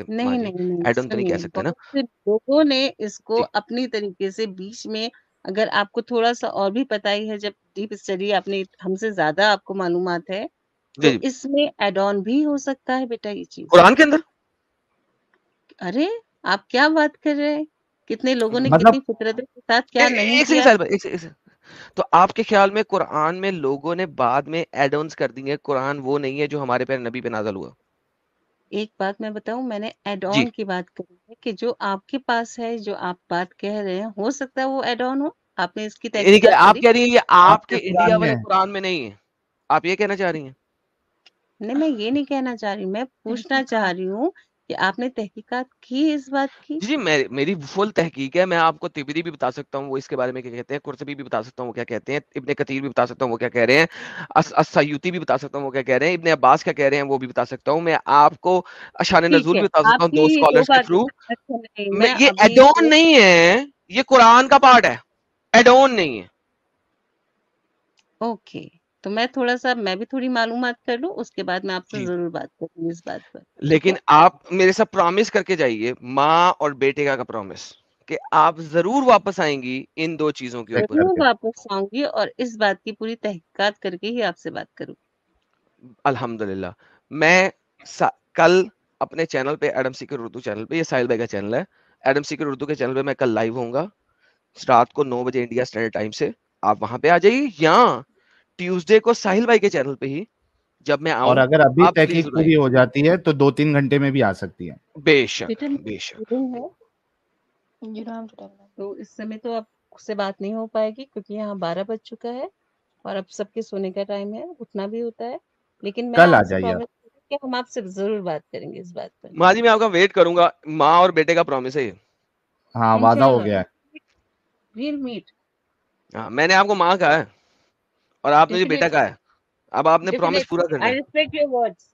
एड ऑन तो नहीं कह सकते ना। लोगों ने इसको अपनी तरीके से बीच में, अगर आपको थोड़ा सा और भी पता ही है, जब डीप स्टडी आपने हमसे ज्यादा आपको मालूमात है, तो इसमें एड ऑन भी हो सकता है बेटा ये चीज कुरान के अंदर। अरे आप क्या बात कर रहे हैं, कितने लोगों ने कितनी फितरत के साथ क्या नहीं किया। तो आपके ख्याल में कुरान में लोगों ने बाद में एड ऑन्स कर दिए, कुरान वो नहीं है जो हमारे पे नबी पे नाज़िल हुआ? एक बात मैं बताऊं, मैंने एड ऑन की बात करी है कि जो आपके पास है, जो आप बात कह रहे हैं, हो सकता है वो एड ऑन हो। आपने इसकी तहकीकात आप कह रही हैं ये आपके इंडिया वाले कुरान में नहीं है, आप ये कहना चाह रही हैं? नहीं, मैं ये नहीं कहना चाह रही, मैं पूछना चाह रही हूँ कि आपने तहकीकात की इस बात की? जी मेरी फुल तहकीक है। मैं आपको तिबरी भी बता सकता हूँ वो इसके बारे में क्या कहते हैं, कुर्तबी भी बता सकता हूँ वो क्या कहते हैं, इब्ने कतीर भी बता सकता हूँ वो क्या कह रहे हैं, अस्सयूती भी बता सकता हूँ वो क्या कह रहे हैं, इब्ने अब्बास क्या कह रहे हैं वो भी बता सकता हूँ। मैं आपको शान नज़ूल भी बता सकता हूँ दो स्कॉलर्स के थ्रू। ये एड ऑन नहीं है, ये कुरान का पार्ट है, एड ऑन नहीं है। ओके, तो मैं भी थोड़ी मालूमात कर लूं, उसके बाद मैं आपसे जरूर बात करूंगी इस बात पर। लेकिन आप मेरे साथ प्रॉमिस करके जाइए, माँ और बेटे का प्रॉमिस, कि आप जरूर वापस आएंगी इन दो चीजों के ऊपर। जरूर वापस आऊंगी और इस बात की पूरी तहकीकात करके ही आपसे बात करूंगी। अल्हम्दुलिल्लाह। मैं कल अपने चैनल पे, एडम सीकर उर्दू चैनल पे, ये साहिल भाई का चैनल है, एडम सीकर उर्दू के चैनल पे मैं कल लाइव होऊंगा रात को 9 बजे इंडिया स्टैंडर्ड टाइम से। आप वहां पे आ जाइए, या ट्यूसडे को साहिल भाई के चैनल पे ही जब मैं आऊं, और अगर अभी आप प्लीज तहकीक पूरी हो जाती है तो 2-3 घंटे में भी आ सकती है। बेशक बेशक। तो इस समय तो आपसे बात नहीं हो पाएगी क्योंकि यहाँ 12 बज चुका है और अब सबके सोने का टाइम है, उठना भी होता है, लेकिन मैं कल आ आपसे जाइए प्रॉमिस कि हम आपसे जरूर बात करेंगे इस बात पर। माँ जी मैं आपका वेट करूंगा, माँ और बेटे का प्रॉमिस है ये। हाँ वादा हो गया है। We'll meet. हाँ मैंने आपको माँ कहा है और आपने मुझे बेटा कहा है, अब आपने प्रॉमिस पूरा करना I है। respect your words.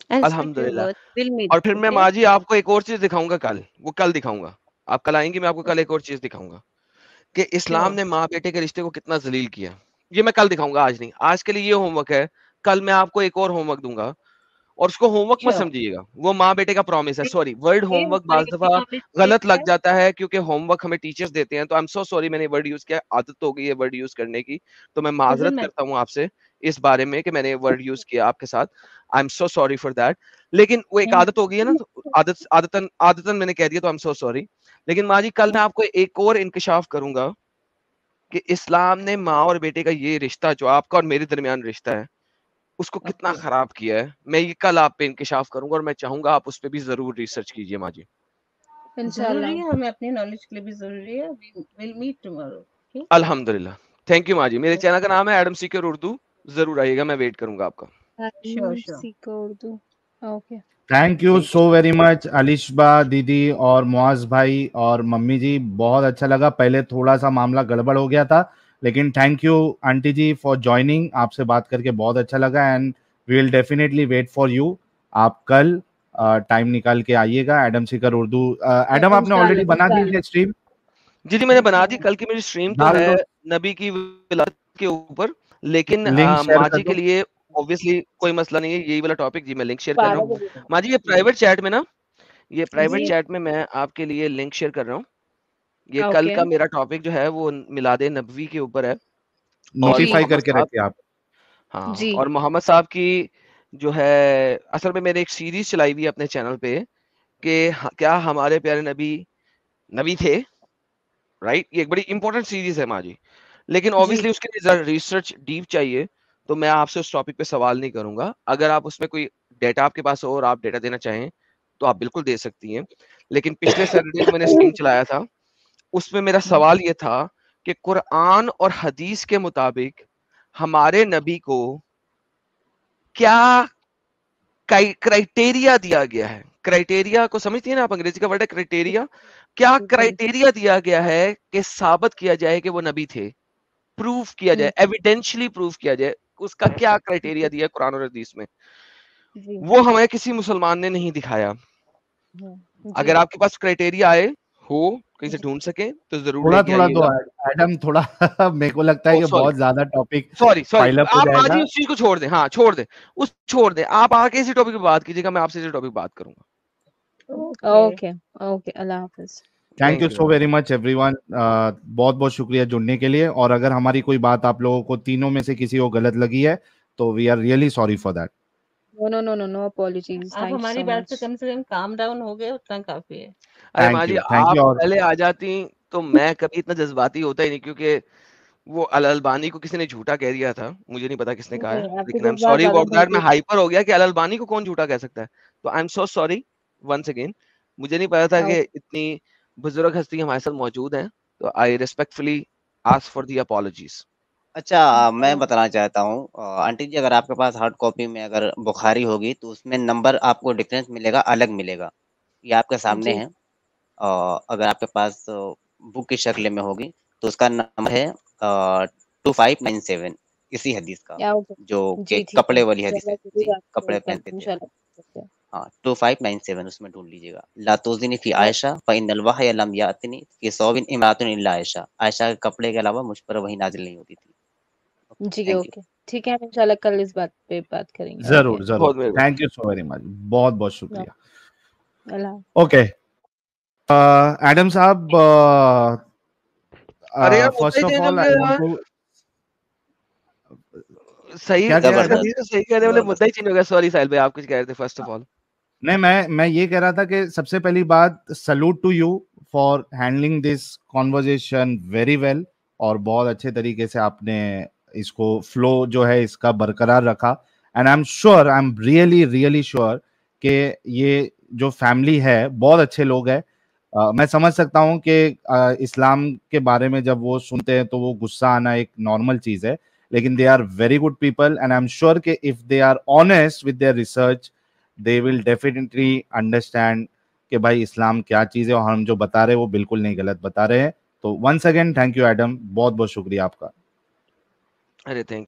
I respect your अल्हम्दुलिल्लाह। words. We'll meet. और फिर मैं Okay? माँ जी आपको एक और चीज दिखाऊंगा कल, वो कल दिखाऊंगा। आप कल आएंगे, मैं आपको कल एक और चीज दिखाऊंगा कि इस्लाम ने माँ बेटे के रिश्ते को कितना जलील किया। ये मैं कल दिखाऊंगा, आज नहीं। आज के लिए ये होमवर्क है, कल मैं आपको एक और होमवर्क दूंगा और उसको होमवर्क मत समझिएगा, वो माँ बेटे का प्रॉमिस है। सॉरी, वर्ड होमवर्क बाज दफा गलत लग जाता है क्योंकि होमवर्क हमें टीचर्स देते हैं, तो आई एम सो सॉरी, मैंने वर्ड यूज किया, आदत हो गई है वर्ड यूज करने की, तो मैं माजरत करता हूँ आपसे इस बारे में कि मैंने वर्ड यूज किया आपके साथ। आई am so sorry for that. लेकिन वो एक आदत हो गई है ना, आदतन मैंने कह दिया, तो आई एम सो सॉरी। लेकिन माँ जी कल मैं आपको एक और इंकशाफ करूंगा कि इस्लाम ने माँ और बेटे का ये रिश्ता जो आपका और मेरे दरमियान रिश्ता है उसको कितना खराब किया है। मैं ये कल आप पे इंकशाफ करूंगा और मैं चाहूंगा आप उस पे भी जरूर रिसर्च कीजिए माँ जी। जरूरी है, हमें अपने नॉलेज के लिए भी जरूरी है। We'll meet tomorrow. Okay? अल्हम्दुलिल्लाह, थैंक यू माँ जी। मेरे चैनल का नाम है एडम सीकर उर्दू, जरूर आइएगा, मैं वेट करूंगा आपका। Sikar Urdu. Okay, thank you so very much Alishba दीदी और मुआज भाई और मम्मी जी, बहुत अच्छा लगा। पहले थोड़ा सा मामला गड़बड़ हो गया था, लेकिन thank you aunty ji for joining. आपसे बात करके बहुत अच्छा लगा and we will definitely wait for you. आप कल टाइम निकाल के आइएगा एडम सीकर उर्दू। एडम आपने ऑलरेडी बना दी है स्ट्रीम? जी मैंने बना दी। कल की मेरी स्ट्रीम तो है नबी की विलादत के ऊपर, लेकिन माँ जी के लिए ऑब्वियसली कोई मसला नहीं है, यही वाला टॉपिक। जी मैं लिंक शेयर कर रहा हूँ माँ जी, ये प्राइवेट चैट में ना, ये प्राइवेट चैट में मैं आपके लिए लिंक शेयर कर रहा हूँ। ये कल का मेरा टॉपिक जो है वो मिलादे नबवी के ऊपर है। नोटिफाई करके रखिए आप। हाँ, और मोहम्मद साहब की जो है, असल में मैंने एक सीरीज चलाई हुई है अपने चैनल पे कि क्या हमारे प्यारे नबी थे, राइट। ये एक बड़ी इंपॉर्टेंट सीरीज है माँ जी, लेकिन ऑब्वियसली उसके लिए रिसर्च डीप चाहिए, तो मैं आपसे उस टॉपिक पे सवाल नहीं करूंगा। अगर आप उसमें कोई डेटा आपके पास हो और आप डेटा देना चाहें तो आप बिल्कुल दे सकती हैं। लेकिन पिछले सैटरडे को मैंने स्ट्रीम चलाया था, उसमें मेरा सवाल ये था कि कुरान और हदीस के मुताबिक हमारे नबी को क्या क्राइटेरिया दिया गया है। क्राइटेरिया को समझती है ना आप, अंग्रेजी का वर्ड है क्राइटेरिया। क्या क्राइटेरिया दिया गया है कि साबित किया जाए कि वो नबी थे, प्रूफ किया जाए, एविडेंशियली प्रूफ किया जाए, उसका क्या क्राइटेरिया दिया कुरान और हदीस में, वो हमें किसी मुसलमान ने नहीं दिखाया। अगर आपके पास क्राइटेरिया आए हो, कहीं से ढूंढ सके तो जरूर लेके आइएगा। एडम थोड़ा मेरे को लगता है कि बहुत ज्यादा टॉपिक सॉरी आप आज ही उस चीज को छोड़ दें। हाँ छोड़ दें, आप आगे इसी टॉपिक पे बात कीजिएगा, मैं आपसे इसी टॉपिक बात करूंगा। Okay okay, Allah Hafiz. Thank you so very much everyone. बहुत बहुत शुक्रिया जुड़ने के लिए। और अगर हमारी कोई बात आप लोगों को तीनों में से किसी को गलत लगी है तो we are really sorry for that. No apologies. आप हमारी बात से कम काम डाउन हो गए, उतना काफी है। अरे माँ जी आप पहले आ जाती तो मैं कभी इतना जज्बाती होता ही नहीं, क्योंकि वो अल-अल्बानी को किसी ने झूठा कह दिया था, मुझे नहीं पता किसने कहा है, लेकिन I am sorry about that. मैं हाइपर हो गया कि अल-अल्बानी को कौन झूठा कह सकता है, तो I am so sorry once again. मुझे नहीं पता था कि इतनी बुजुर्ग हस्ती हमारे साथ मौजूद हैं, तो I respectfully ask for the apologies. अच्छा मैं बताना चाहता हूँ आंटी जी, अगर आपके पास हार्ड कॉपी में अगर बुखारी होगी तो उसमें नंबर आपको डिफरेंस मिलेगा, अलग मिलेगा, ये आपके सामने है। अगर आपके पास बुक की शक्ल में होगी तो उसका नंबर है 2597, इसी हदीस का, जो कि कपड़े वाली हदीस है जी, कपड़े पहनते थे। हाँ 2597 उसमें ढूंढ लीजिएगा। लातुज़िनी फी आयशा फ़इन्नल वहय लम यातिनी फी सौबिन इमरातुन इल्ला आयशा। आयशा के कपड़े के अलावा मुझ पर वही नाजिल नहीं होती थी। जी ओके ठीक है, हम इंशाल्लाह कल इस बात पे बात करेंगे। जरूर जरूर, thank you so very much, बहुत बहुत शुक्रिया। अल्लाह। ओके एडम साहब, first of all I want to सही कह रहे बोले, मुद्दा ही चेंज हो गया। सॉरी साहिल भाई, आप कुछ कह रहे थे फर्स्ट ऑफ ऑल। नहीं, मैं ये कह रहा था कि सबसे पहली बात, salute to you for handling this conversation very well, और बहुत अच्छे तरीके से आपने इसको फ्लो जो है इसका बरकरार रखा, and I am sure, I am really sure कि ये जो फैमिली है बहुत अच्छे लोग हैं। मैं समझ सकता हूँ कि इस्लाम के बारे में जब वो सुनते हैं तो वो गुस्सा आना एक नॉर्मल चीज है, लेकिन they are very good people, and I am sure कि if they are honest with their research they will definitely understand कि भाई इस्लाम क्या चीज है और हम जो बता रहे हैं वो बिल्कुल नहीं गलत बता रहे हैं। तो once again thank you Adam, बहुत बहुत शुक्रिया आपका। अरे थैंक